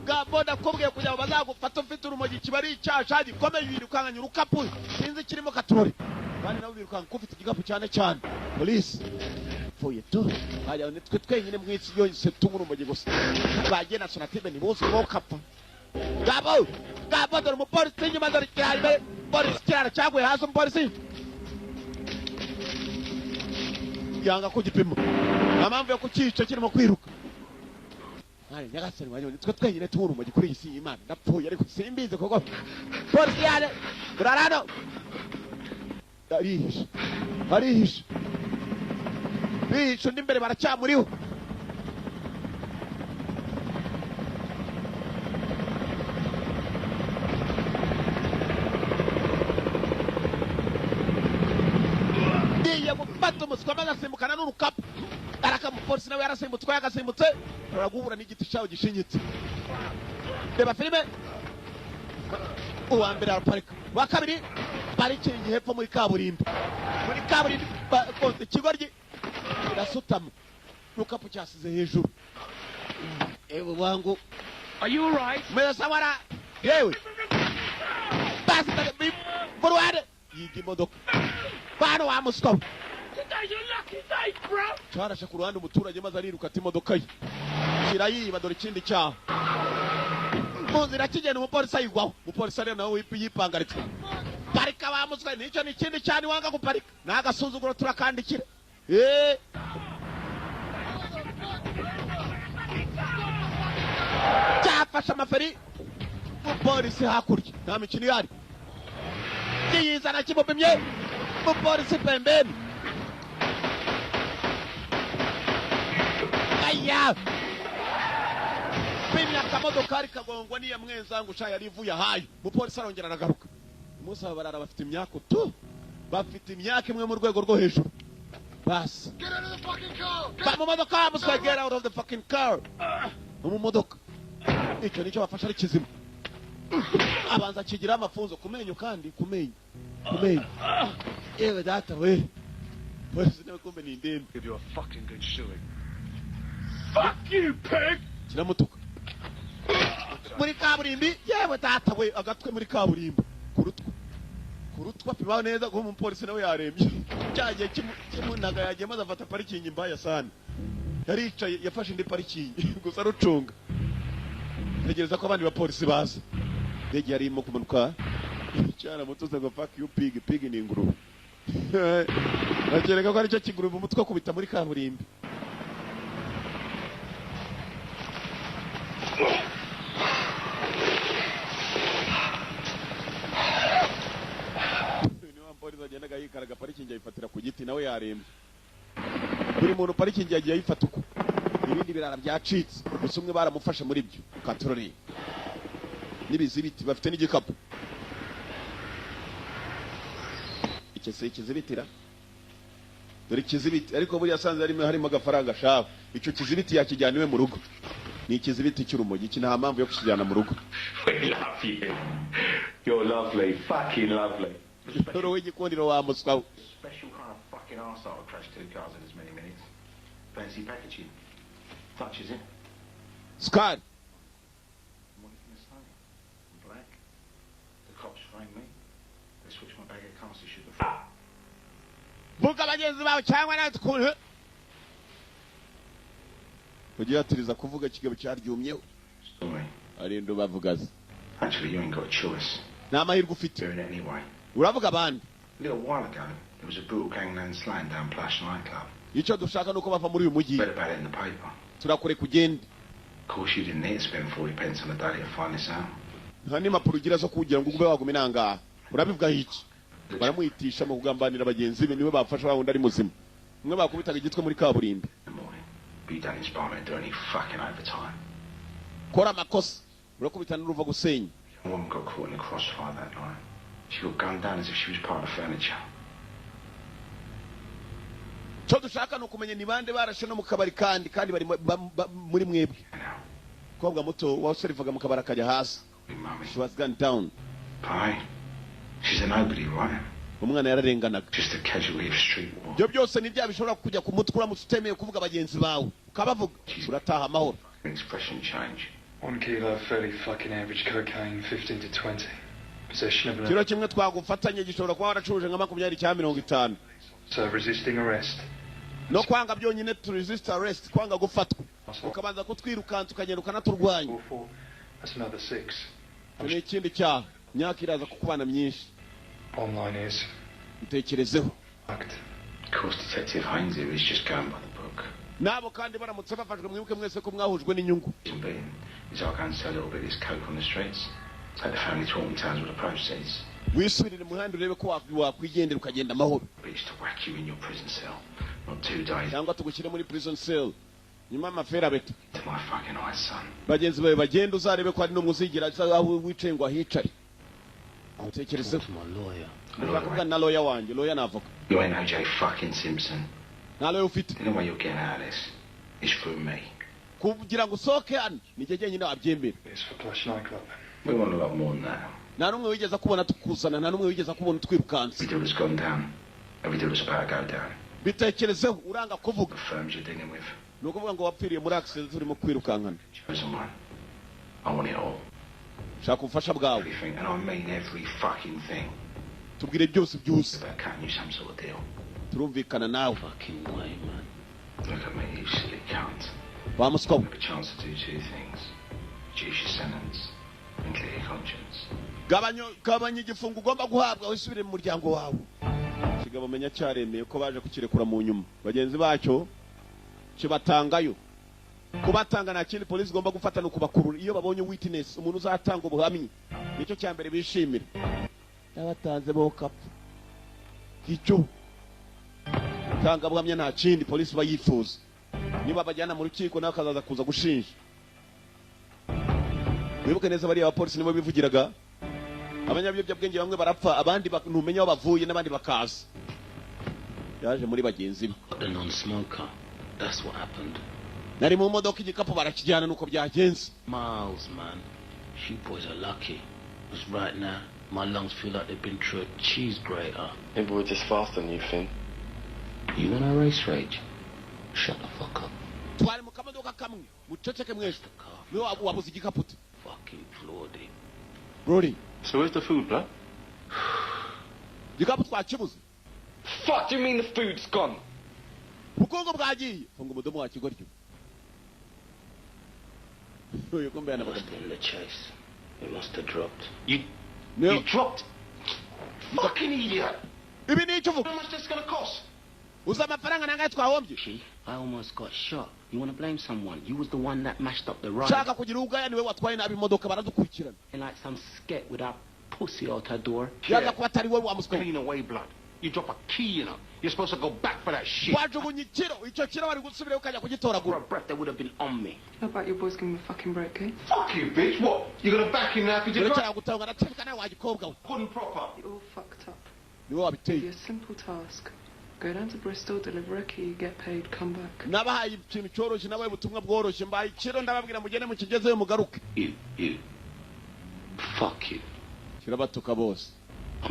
Gabo nakubwiye kugira ngo bazagufata ufite urumogi kibari icyasha gikomeye birukanganya urukapu sinzi kirimo katroli kandi nabo birukanga ko ufite igikapu cyane polisi pfuye to hajya nitwe twenyine mwisi yose tumurumogi gusa bagena sonatibe ni bose bo kapfa Gabo dore umupolisi nyuma dore cyane polisi cyara cyagwe hasi umupolisi yanga ko gipimo amamvu yo kukica kirimo kwiruka Ari nyagasani wanyu nitwe twenyine tumurumogi kuri isi Imana ndapfuye ariko simbize koko polisi yale burarano arihisha bihisha n'imbere baracyamuriho ndiye gufata umuswa bagasimbukana n'urukapu arakamupolisi nawe yarasimbutse yagasimbutse aragubura n'igiti cyawo gishinyitse reba filime uwa mbere araparika wa kabiri parikingi hepfo muri kaburimbo ikigoryi kirasutama n'urukapu cyasize hejuru ewe wangu Are you alright? Mesawara. Yewe. Basta Buruade. Yigi modoka. Bano wa Moscow. Today's your lucky day, bro. Charasha ku ruhande umuturage maze ariruka ati imodoka ye. Kirayiba dore ikindi cyaha. Munzira kigenda umupolisi ayigwaho. Umupolisi rero nawe yipangaritse. Parika ba Moscow nicyo ni ikindi cyane wanga guparika. Nagasuzuguro turakandikira. Cyafasha amaferi. Umupolisi hakurya. Nta mikino yari. Yizana kibobimye. Umupolisi pembeni. Aya. Pimya kamodokari kagongwa niya mwenzangu sha yarivuye hayo. Umupolisi arongera aragaruka. Umunsi barara bafite imyaka tu. Bafite imyaka imwe mu rwego rwo hejuru. Bas. Get out of the fucking car. Mu modoka muswa get out of the fucking car. Mu modoka. Icyo nicyo bafasha ari kizima. Abanza kigira amafunzo kumenyo kandi kumenyo. Ewe data we. Polisi nawe kumbe ni ndembe. Give you a fucking good shoeing. Fuck you, pig! Kiramutuka. Muri kaburimbi yewe data we agatwe muri kaburimbi. Kurutwa pibaho neza ko umupolisi nawe yarembye. Cyagiye kimunaga yagiye maze afata parikingi mbaya sana. Yaricaye yafashe indi parikingi gusa rucunga. Tegereza ko abandi bapolisi baza. Ndege yarimo kumanuka. Cyana mutuze ngo fuck you pig ni ingurube. Nakereka ko ari cyo kigurube umutwe kubita muri kaburimbi. Polisi agenda gahikaraga parikingi ayifatira ku giti nawe yarembye. Buri muntu parikingi yagiye ayifata uko. Ibindi birara byacitse. Gusa umwe baramufashe muri byo. Katorori. Nibizibiti bafite n'igikapu. Ikese kizibitira. Dore kizibiti ariko buri yasanze harimo agafaranga shaho. Icyo kizibiti yakijyaniwe mu rugo. Ni ikizibiti cy'urumogi kina mpamvu yo kukijyana mu rugo. We love you. You're lovely, fucking lovely. Toro w'igikundiro wa Moscow. Special kind of fucking arsehole crashed two cars in as many minutes. Fancy packaging. Touches it. Scott. What are you going to say? I'm black. The cops framed me. They switched my bag of cars to sugar free. Buka bagenzi bawe cyangwa natwe. Ugiye atiriza kuvuga kigabo cyaryumyeho. Arindo bavugaza. Actually, you ain't got a choice. Namahirwe ufite. Anyway. Uravuga bandi. A little while ago, there was a brutal gangland slaying down Plush nightclub. Icyo dushaka nuko bava muri uyu mujyi. Read about it in the paper. Turakure kugenda. Of course, you didn't need to spend 40 pence on a day to find this out. Hani mapuro ugira zo kugira ngo ube waguma inanga. Urabivuga iki? Baramuhitisha mu kugambanira abagenzi be niwe bafasha wundi ari muzima. Umwe bakubitaga igitwe muri kaburimbi. Be done inspiring to do any fucking overtime. Kora makosa. Urakubita n'uruva gusenya. A woman got caught in the crossfire that night. She got gunned down as if she was part of furniture. Cyo dushaka no kumenya ni bande barashe no mu kabari kandi bari muri mwebwe. Kobwa muto waserivaga mu kabari akajya hasi. She was gunned down. Pie. She's a nobody, right? Umwana yararenganaga. Just a casualty of street war. Byo byose ni bya bishobora kujya ku mutwe uramutemeye kuvuga abagenzi bawe. Ukabavuga urataha amahoro. Expression change. 1 kilo fairly fucking average cocaine, 15 to 20. Possession of Kilo kimwe twagufatanye gishobora kuba waracuruje nka 20 cyangwa 50. So resisting arrest. No kwanga byonyine to resist arrest, kwanga gufatwa. Ukabanza kutwirukanza ukagenda ukanaturwanya. That's another 6. Ni ikindi cyaha. Myaka iraza kukubana myinshi. Online is. Utekerezeho. Of course, Detective Hines here is just going by the book. Nabo kandi baramutse bafashwe mwibuke mwese ko mwahujwe n'inyungu. Is I can sell a little bit of this coke on the streets. Take the family to Alton Towns with the proceeds. Wisubirire mu handi urebe ko wakwigendera ukagenda amahoro. But it's to whack you in your prison cell. Not 2 days. Cyangwa tugushyire muri prison cell. Nyuma amafera beto. To my fucking eyes, son. Bagenzi bawe bagenda uzarebe ko ari no muzigira aho wicaye ngo ahicare. Utekerezeho. Urakuvuga na lawyer wanjye, lawyer navoka. You ain't OJ fucking Simpson. Na lawyer ufite. The way you're getting out of this is through me. Kugira ngo usoke hano ni cyo nyine wabyembera. It's for Plush nightclub. We want a lot more than that. Nta numwe wigeze kubona tukuzana, nta numwe wigeze kubona twirukanse. Every deal has gone down. Every deal is about to go down. Bitekerezeho uranga kuvuga. The firms you're dealing with. Nukuvuga ngo wapfiriye muri accident turimo kwirukankana. Chosen one. I want it all. Shaka ubufasha bwawe. Everything, and I mean every fucking thing. Tubwire byose byose. About cutting you some sort of deal. Turumvikana nawe. Fucking way, man. Look at me, you silly cunt. Vamos go. You have a chance to do two things. Reduce your sentence and clear your conscience. Gabanya igifungo ugomba guhabwa wisubire mu muryango wawe. Kigabo menya cyaremeye ko baje kukirekura mu nyuma. Bagenzi bacyo kibatangayo. Kubatanga na kindi polisi igomba gufata no kubakurura iyo babonye witness umuntu uzatanga ubuhamyi. Nicyo cyambere bishimira. Yabatanze bo kapfu. Icyo tanga buhamya nta kindi polisi bayifuza. Niba bajyana mu rukiko nawe akazaza kuza gushinja. Wibuke neza bari abapolisi nibo bivugiraga. Abanyabyobwenge bamwe barapfa abandi ntumenya aho bavuye n'abandi bakaza. Yaje muri bagenzi be. The non-smoker. That's what happened. Nari mu modoka igikapu barakijyana nuko byagenze. Miles, man. You boys are lucky. Because right now, my lungs feel like they've been through a cheese grater. Maybe we're just faster than you, Finn. You wanna race Rage? Shut the fuck up. Twari mu kamodoka kamwe. Muceceke mwese. Niwe wabuze igikapu. Fucking Flordy. Brody. So where's the food, bro? Igikapu twakibuze. Fuck, do you mean the food's gone? Bukongo bwagiye. Funga umudomo wa kigoryo. You come back in the chase. It must have dropped. You dropped? Fucking idiot! How much this gonna cost? Chief, I almost got shot. You wanna blame someone? You was the one that mashed up the ride. And like some sket with a pussy out her door. Clean away, blood. You drop a key, you know. You're supposed to go back for that shit. For a breath that would have been on me. How about your boys giving me a fucking break, eh? Fuck you, bitch. What? You gonna back him now if you did Couldn't proper. You're all fucked up. It'll be a simple task. Go down to Bristol, deliver a key, get paid, come back. You. Fuck you. I'm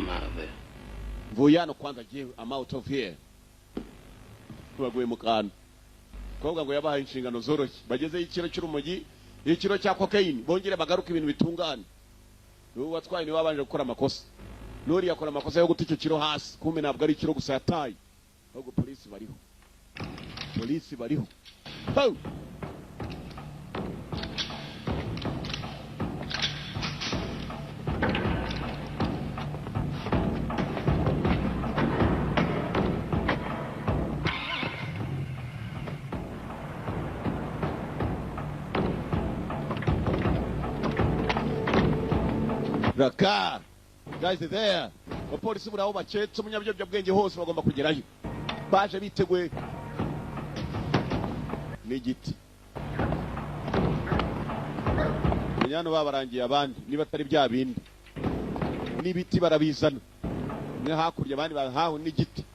out of there. Vuyano kwanza je, I'm out of here. Tubaguye mukana. Kobwa ngo yabahaye inshingano zoroshye. Bageze ikiro cy'urumogi, ikiro cya cocaine, bongere bagaruka ibintu bitungana. Uwo watwaye ni wabanje gukora amakosa. Nori yakora amakosa yo guta icyo kiro hasi, kumbe ntabwo ari ikiro gusa yataye. Ahubwo polisi bariho. Polisi bariho. Ho! Raka, guys are there. Abapolisi buraho bacetse umunyabyobwenge hose bagomba kugerayo. Baje biteguye n'igiti. Nyano babarangiye abandi niba atari bya bindi. N'ibiti barabizana. Ni hakurya abandi bahaho n'igiti.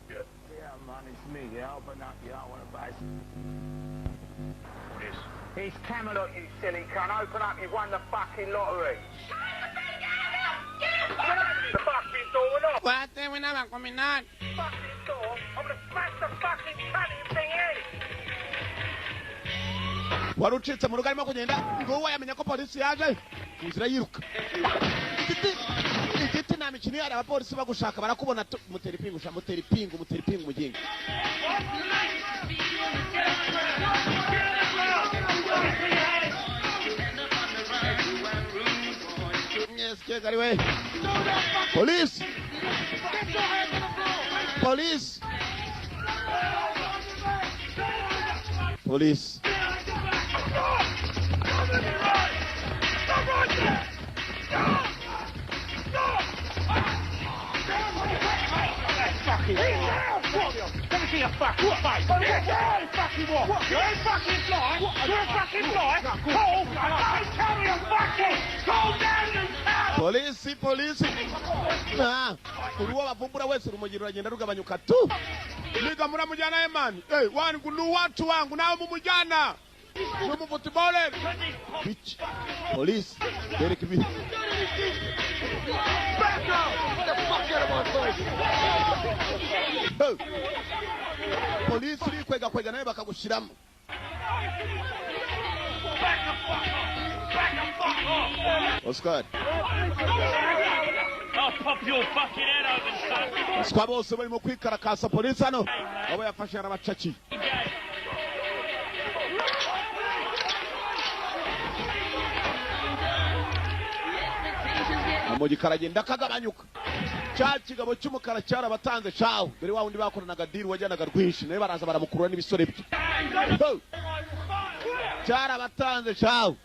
Yeah, man, it's me. Yeah, open up. Yeah, I want to buy some. It's Camelot, you silly cunt. Open up, you've won the fucking lottery. The fucking door off. What? We're not coming out. Fucking door. I'm gonna smash the fucking cunning thing in. Warucitse mu rugarimo kugenda ngo wayamenya ko polisi yaje. Inzira yiruka. Igiti na mikini yari abapolisi bagushaka barakubona mutera ipingu muginga. Yes, get away. Police! Police! Police! Let me see your fucking face. You ain't fucking what? You ain't fucking fly. You're a fucking fly. Cold. Don't tell me you're fucking. Go down and out. Polisi. Kuruwa bavumbura wese rumugiro ragenda rugabanyuka tu. Liga muramujyana Eman. Hey, wangu ni watu wangu nawe mumujyana. Numu footballer. Bitch. Police. Derek B. Back up. Get the fuck out of my face. Police uri kwega nawe bakagushiramo. Oscar. I'll pop your fucking head open, son. Squad bose barimo kwikarakasa polisi hano. Abo yafashe arabacaki. Amogi karagenda kagabanyuka. Cya kigabo cy'umukara cyarabatanze shawo. Dore wa wundi bakoranaga deal wajyanaga rwinshi nawe baraza baramukurura n'ibisore bye. Cyarabatanze shawo.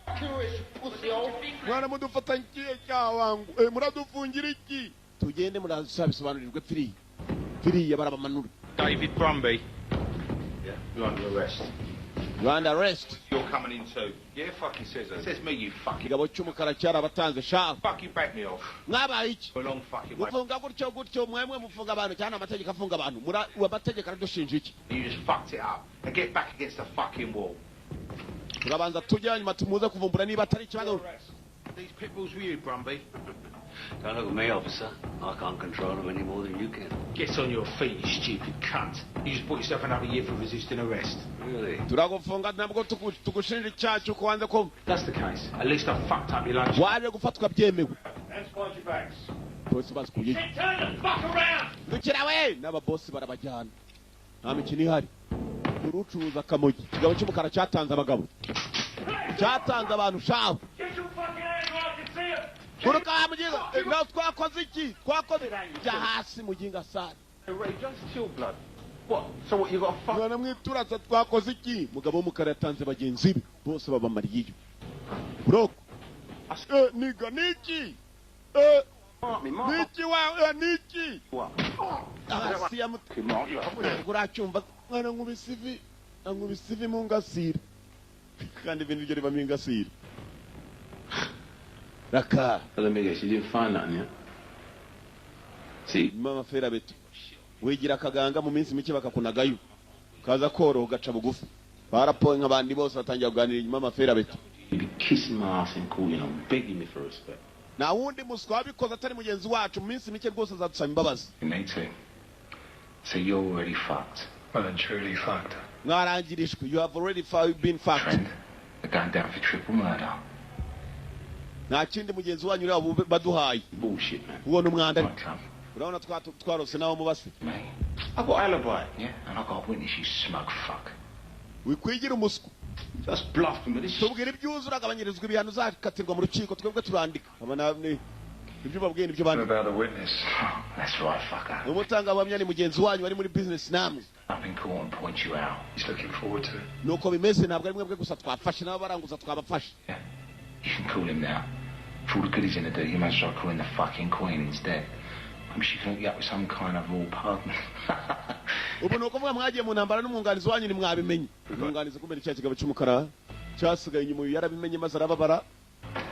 Mwana mudufatanye cyawangu. Muradufungira iki? Tugende murazabisobanurirwe firi yabarabamanura. David Brumby. Yeah, you're under arrest. You're under arrest. You're coming in too. Yeah, fucking says that. Says me, you fucking. Kigabo cy'umukara cyarabatanze shawo. Fuck you, back me off. Mwaba iki? For a long fucking way. Mufunga gutyo mwemwe mufunga abantu cyane amategeko afunga abantu. Amategeko aradushinja iki? You just fucked it up. And get back against the fucking wall. Turabanza tujya nyuma tumuze kuvumbura niba atari ikibazo. These pit bulls with you, Brumby. Don't look at me, officer. I can't control them any more than you can. Get on your feet, you stupid cunt. You just bought yourself another year for resisting arrest. Really? Turagufunga ntabwo tugushinja icyaha cyo kubanza ko. That's the case. At least I fucked up your lunch. Waje gufatwa byemewe. Hands behind your backs. Boss baskuye. Turn the fuck around. Dukira we n'aba boss barabajyana. Nta mikino ihari. Urucuruza akamogi. Kigabo cy'umukara cyatanze abagabo. Cyatanze abantu shawo. Kuruka muginga. Nawe twakoze iki? Twakoze jya hasi muginga sana. Ray, just chill, blood. What? So what, you got a fuck? Mwana mwiturasa twakoze iki? Mugabo w'umukara yatanze bagenzi be. Bose babamariye. Bro. Niga niki? Niki wa niki? Asiya muturacyumva mwana nkubisivi. Nkubisivi mu ngasira. Kandi ibintu byo riba mu ngasira. Raka. Let me guess, you didn't find nothing yet? See, mama fera betu. Wigira kaganga mu minsi mike bakakunagayo. Kaza koro gaca bugufi. Barapoye nk'abandi bose batangira kuganira mama fera betu. You be kissing my ass and cool, you know, begging me for respect. Na wundi muswa wabikoze atari mugenzi wacu mu minsi mike rwose azadusaba imbabazi. Mate, so you're already fucked. Well and truly fucked. Mwarangirishwe, you have already been fucked. Friend, the guy down for triple murder. Nta kindi mugenzi wanyu rero baduhaye. Bullshit, man. Ubona umwanda. Urabona twarose nawo mubase. Mate, I got alibi, yeah, and I got a witness, you smug fuck. Wikwigira umusku. Just bluffing, but this is... Tubwira ibyuzura agabanyirizwa ibihano zakatirwa mu rukiko twebwe turandika. Abana ibyo babwiye nibyo bandi. About the witness. That's right, fucker. Umutanga bamya ni mugenzi wanyu ari muri business namwe. Up in court and point you out. He's looking forward to it. Nuko bimeze ntabwo ari mwebwe gusa twafashe nabo baranguza twabafashe. You can call him now. For all the good he's gonna do, you might start calling the fucking queen instead. I'm sure you can hook you up with some kind of raw pardon. Ubu nuko mwa mwagiye mu ntambara n'umwunganizi wanyu ni mwabimenye. Umwunganizi kumenya cya kigabo cy'umukara cyasigaye inyuma yarabimenye maze arababara.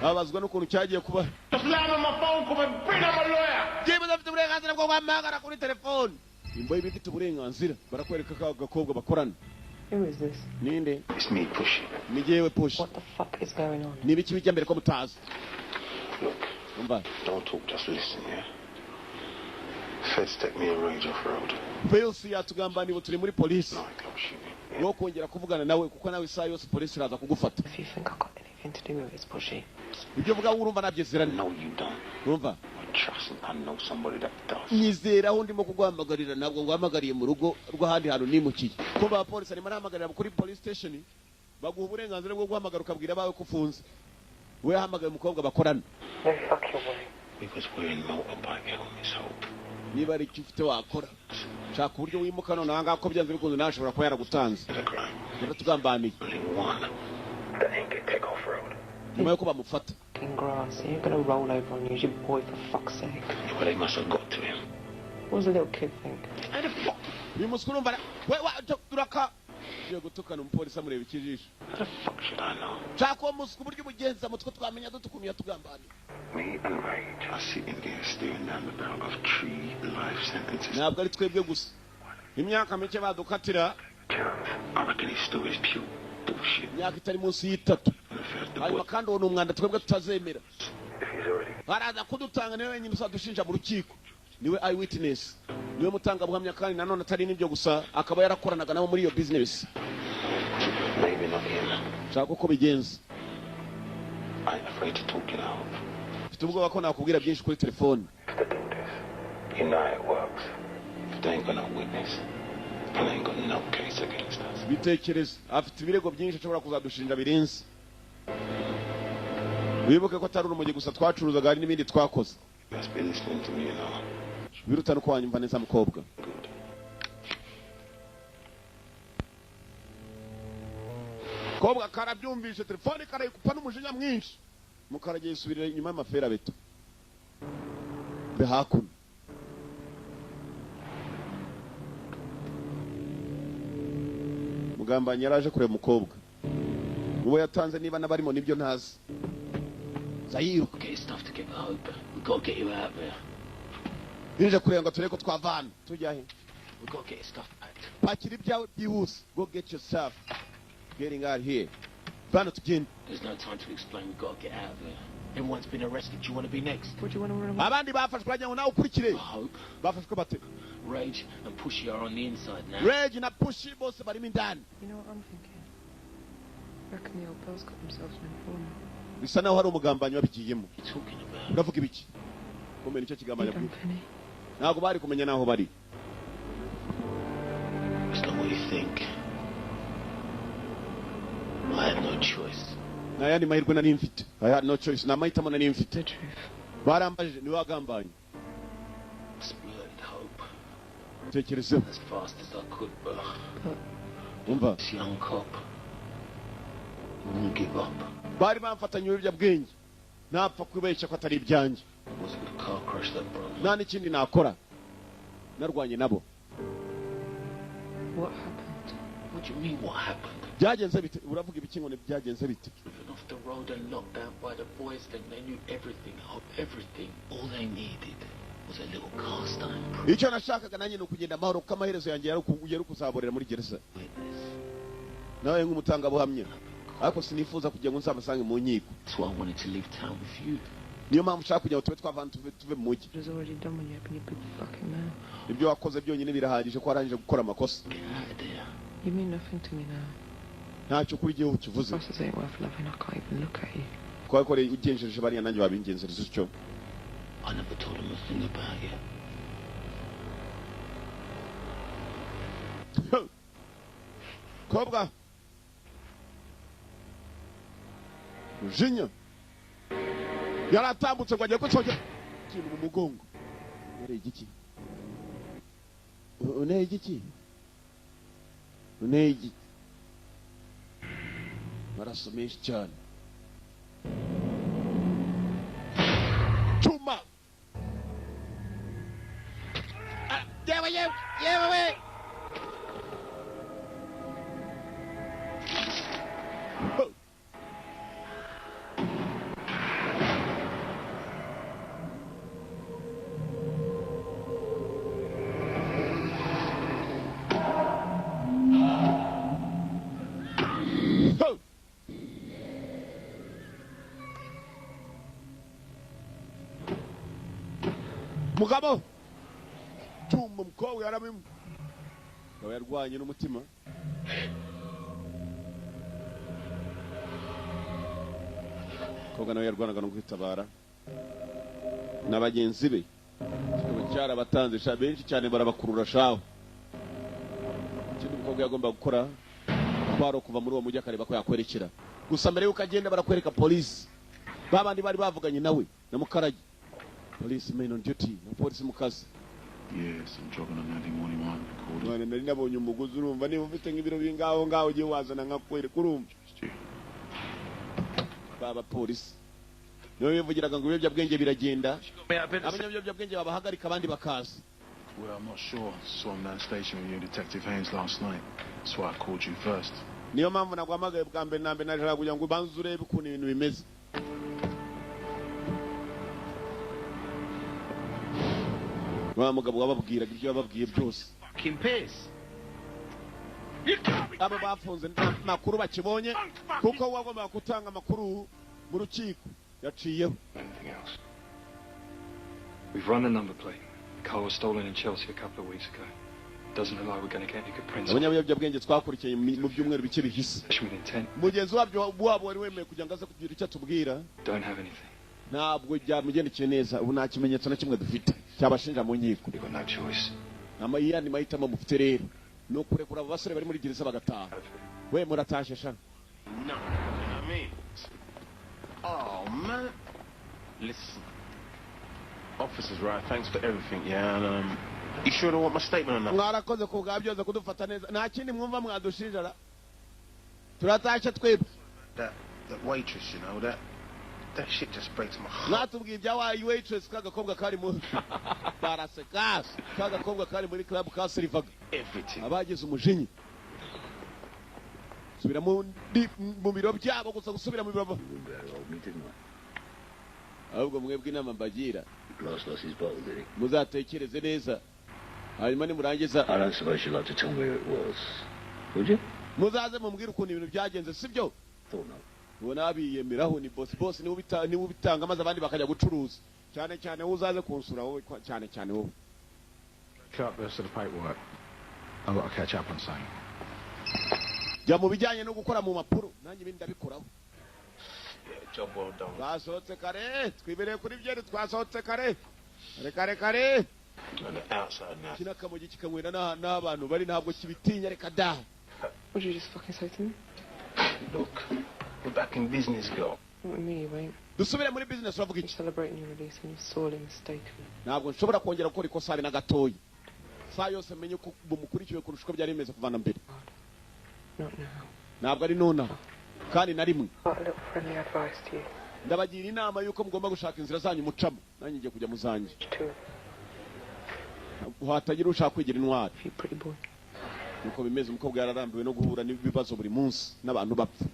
Abazwa n'ukuntu cyagiye kuba. Just land on my phone, come and bring up a lawyer. Jimwe dafite uburenganzira bwo guhamagara kuri telefone. Imboye bifite uburenganzira barakwereka ka gakobwa bakorana. Who is this? Ninde? It's me, Push. Ni jewe Push. What the fuck is going on? Ni biki bijya mbere ko mutazi. Look, don't talk, just listen, yeah? Feds take me a Rage off-road. Felsi yatugambaniye ubu turi muri polisi. No kongera kuvugana nawe kuko nawe saa yose polisi iraza kugufata. If you think I got anything to do with this, Pushy. Ibyo vuga urumva nabyezerana. No, you don't. Urumva? Trust me, I know somebody that does. Nizera aho ndimo kugwamagarira ntabwo ngwamagariye mu rugo rw'ahandi hantu nimukiye. Ko ba polisi arimo arahamagarira kuri police station baguha uburenganzira bwo guhamagara ukabwira bawe ko ufunze. We hamagaye umukobwa bakorana. No fuck your way. Because we're in motorbike helmets, Hope. Niba ari icyo ufite wakora. Shaka uburyo wimuka none aha ngaha ko byanze bikunze nashobora kuba yaragutanze. Yaratugambaniye. Nyuma yuko bamufata. In grass, you're gonna roll over and use your boy for fuck's sake. Well, they must have got to him. What does the little kid think? How the fuck? We must go over. Wait, turaka. Yo gutukana umupolisi amureba ikijisho. How the fuck should I know? Chako musku buryo mugenza mutwe twamenya dutukumye yatugambaniye. Me and Rage are sitting there staring down the barrel of 3 life sentences. Ntabwo ari twebwe gusa. Imyaka mike badukatira. I reckon his story is pure bullshit. Imyaka itari munsi y'itatu. Hanyuma kandi uwo ni umwanda twebwe tutazemera. Baraza kudutanga niwe wenyine uzadushinja mu rukiko. Niwe eyewitness. Niwe mutangabuhamya kandi nanone atari n'ibyo gusa akaba yarakoranaga nabo muri iyo business. Maybe not him. Shaka uko bigenza. I ain't afraid to talk, you know. Mfite ubwoba ko nakubwira byinshi kuri telefone. You know how it works. If they ain't got no witness, they ain't got no case against us. Bitekereza afite ibirego byinshi ashobora kuzadushinja birenze. Wibuke ko atari urumogi gusa twacuruzaga hari n'ibindi twakoze. Let's be listening to me, you know. Birutana ko wanyumva neza mukobwa. Kobwa karabyumvishe telefone karayikupa n'umujinya mwinshi. Mukaragiye isubirira inyuma y'amafera beto. Behakun. Mugambanyi yaraje kureba umukobwa. Uwo yatanze niba nabarimo nibyo ntazi. Zayiru. Get stuff to get the hope. We've got to get you out there. Ninje kurenga tureko twavana. Tujya he? We've got to get your stuff back. Pakira ibyawe byihuse. Go get your stuff. Getting out here. Bana tugende. There's no time to explain. We've got to get out of here. Everyone's been arrested. Do you want to be next? What do you want to run away? Abandi bafashwe bajya ngo nawe ukurikire. Hope. Bafashwe bate. Rage and Pushy are on the inside now. Rage na Pushy bose barimo indani. You know what I'm thinking? I reckon the old Bells got themselves an informant. Bisa naho hari umugambanyi wabigiyemo. What are you talking about? Uravuga ibiki? Kumenya icyo kigambanyi You bwo. don't, Penny. Ntabwo bari kumenya naho bari. It's not what you think. I had no choice. Nayandi mahirwe nari mfite. I had no choice. Na mahitamo nari mfite. The truth. Barambajije ni wagambanyi. Splurted hope. Tekerezeho. As fast as I could, but Umva. this young cop won't give up. Bari bamfatanye ibiyobyabwenge. Napfa kwibeshya ko atari ibyanjye. It wasn't the car crash that brought me. Nta n'ikindi nakora. Narwanye nabo. What happened? What do you mean, what happened? Byagenze bite? Uravuga ibiki ngo ne byagenze bite? Driven off the road and knocked down by the boys, then they knew everything, Hope, everything. All they needed was a little cast iron proof. Icyo nashakaga nanjye ni ukugenda amahoro kuko amaherezo yanjye yari kuzaborera muri gereza. Nawe nk'umutangabuhamya. Ariko sinifuza kugira ngo nsabasange mu nkiko. That's why I wanted to leave town with you. Niyo mpamvu ushaka kugira ngo tube twavana tuve mu mujyi. It was already done when you opened your big fucking mouth. Ibyo wakoze byonyine birahagije ko warangije gukora amakosa. Get out of there. You mean nothing to me now. Ntacyo kuri gihe ukivuze. Bosses ain't worth loving. I can't even look at you. Kwa ko ugenjeje bariya nanjye wabingenzereza icyo. I never told him a thing about you. Kobwa. Jinya. Yaratambutse ngo agiye gucoke. Kintu mu mugongo. Yari igiki? Une igiki? Une igiki? Maraso menshi cyane. Chuma. Yewe. Mugabo. Chuma mukobwa yaramimu. Nawe yarwanye n'umutima. Koga nawe yarwanaga no kwitabara. N'abagenzi be. Kikaba cyarabatanze sha benshi cyane barabakurura shaho. Ikindi mukobwa yagomba gukora kwaro kuva muri uwo mujyi akareba ko yakwerekera. Gusa mbere yuko agenda barakwereka police. Babandi bari bavuganye nawe na Mukarage. Policeman on duty. Na police mukazi. Yes, I'm jogging on Monday morning one. Mwana nari nabonye umugozi urumva niba ufite nk'ibiro bingaho ugiye wazana nkakwereka urumva. Baba police. Niyo bivugiraga ngo ibiyobyabwenge biragenda. Abanyabiyobyabwenge babahagarika abandi bakaza. Well, I'm not sure. Saw him down station with you and Detective Haynes last night. That's why I called you first. Niyo mpamvu nagwamagaye bwa mbere na mbere nashaka kugira ngo ubanze urebe ukuntu ibintu bimeze. Wa mugabo wababwiraga ibyo yababwiye byose. Fucking piss. Abo bafunze makuru bakibonye kuko wagomba gutanga amakuru mu rukiko yaciyeho. Anything else? We've run the number plate. The car was stolen in Chelsea a couple of weeks ago. Doesn't look like we're going to get any good prints. abanyabiyobyabwenge twakurikiye mu byumweru bike bihise mugenzi wabo wari wemeye kugira ngo aze kugira icyo atubwira Don't have anything. ntabwo byamugendekeye neza ubu nta kimenyetso na kimwe dufite cyabashinja mu nkiko No choice. yandi mahitamo mufite rero ni ukurekura abo basore bari muri gereza bagataha we muratashe sha No, I mean. Oh, man. Listen. Officer's right, thanks for everything, yeah, and, you sure don't want my statement or nothing? mwarakoze ku bwa byose kudufata neza nta kindi mwumva mwadushinjara turatashe twebwe That waitress, you know, that shit just breaks my heart. mwatubwiye ibya wa waitress kagakobwa kari mu barasekas kagakobwa kari muri club ka Silvaga Everything. abagize umujinya subira mu biro byabo gusa gusubira mu biro ahubwo mwebwe inama mbagira muzatekereze neza hanyuma nimurangiza I don't suppose you'd like to tell me who it was, would you? muzaze mubwire ukuntu ibintu byagenze sibyo ubona abiyemeraho ni boss niwe ubitanga maze abandi bakajya gucuruza cyane wowe uzaze kunsura wowe cyane wowe Cut the rest of the paperwork. I've got to catch up on something. jya mu bijyanye no gukora mu mapuro nanjye ibindi ndabikoraho Job well done. twasohotse kare twibereye kuri byeri twasohotse kare kare On the outside now. kino kamogi kikanywera n'abantu bari ntabwo kibitinya reka da What did you just fucking say to me? Look, we're back in business, girl. Not with me, you ain't. dusubire muri business uravuga I'm iki celebrating your release and you're sorely mistaken. ntabwo nshobora kongera gukora ikosa habe na gatoya saa yose menye ko bumukurikiwe kurusha uko byari bimeze kuva na mbere Not now. ntabwo ari nonaha kandi na rimwe Got a little friendly advice to you. ndabagira inama y'uko mugomba gushaka inzira zanyu mucamo nanjye ngiye kujya mu zanjye hatagira ushaka kwigira intwari nuko bimeze umukobwa yararambiwe no guhura n'ibibazo buri munsi n'abantu bapfa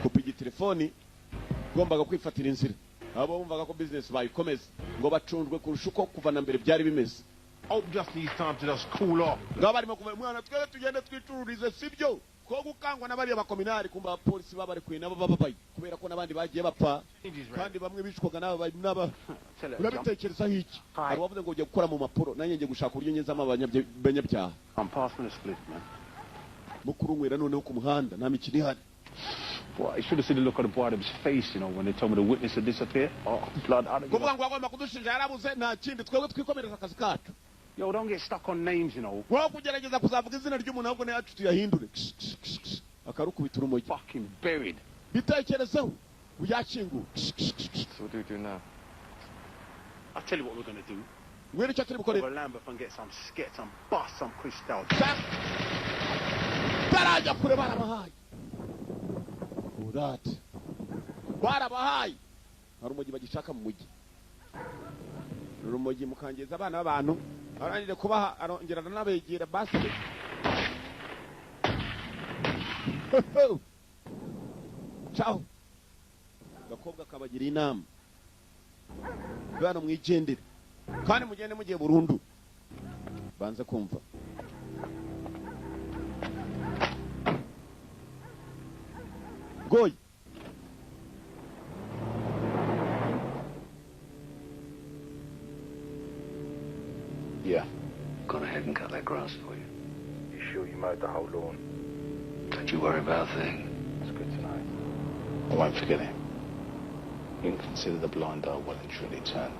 kupa igitelefoni ugombaga kwifatira inzira abo bumvaga ko business bayikomeza ngo bacunjwe kurusha uko kuva na mbere byari bimeze Just needs time to just cool off. ngabo barimo kuva mwana twese tugende twicururize sibyo ko gukangwa n'abari abakominari kumba abapolisi babari kwe nabo bababaye kubera ko n'abandi bagiye bapfa kandi bamwe bishwaga n'aba urabitekerezaho iki hari wavuze ngo ugiye gukora mu mapuro nanjye ngiye gushaka uburyo nyezamo abanyabyaha I'm passing the split, man. mukuru nwera noneho ku muhanda nta mikino ihari Well, you should have seen the look on the boy of his face, you know, when they told me the witness had disappeared. Oh, blood, I don't give kuvuga ngo agomba kudushinja yarabuze nta kindi twebwe twikomereza akazi kacu Yo, don't get stuck on names, you know. wowe kugerageza kuzavuga izina ry'umuntu ahubwo nayacu tuyahindure akarukubita urumogi Fucking buried. bitekerezeho uyakinguye So what do we do now? I'll tell you what we're going to do. mwere icyo turi bukore Go to Lambeth and get some skits and bust some crystal. tarajya kure barabahaye urate barabahaye hari urumogi bagishaka mu mujyi urumogi mukangeza abana b'abantu arangije kubaha arongera n'abegera basi ciao gakobwa kabagira inama bana mwigendere kandi mugende mugiye burundu banze kumva goy Yeah. Gone ahead and cut that grass for you. You sure you mowed the whole lawn? Don't you worry about a thing. It's good to know. I won't forget it. You can consider the blind eye well and truly turned.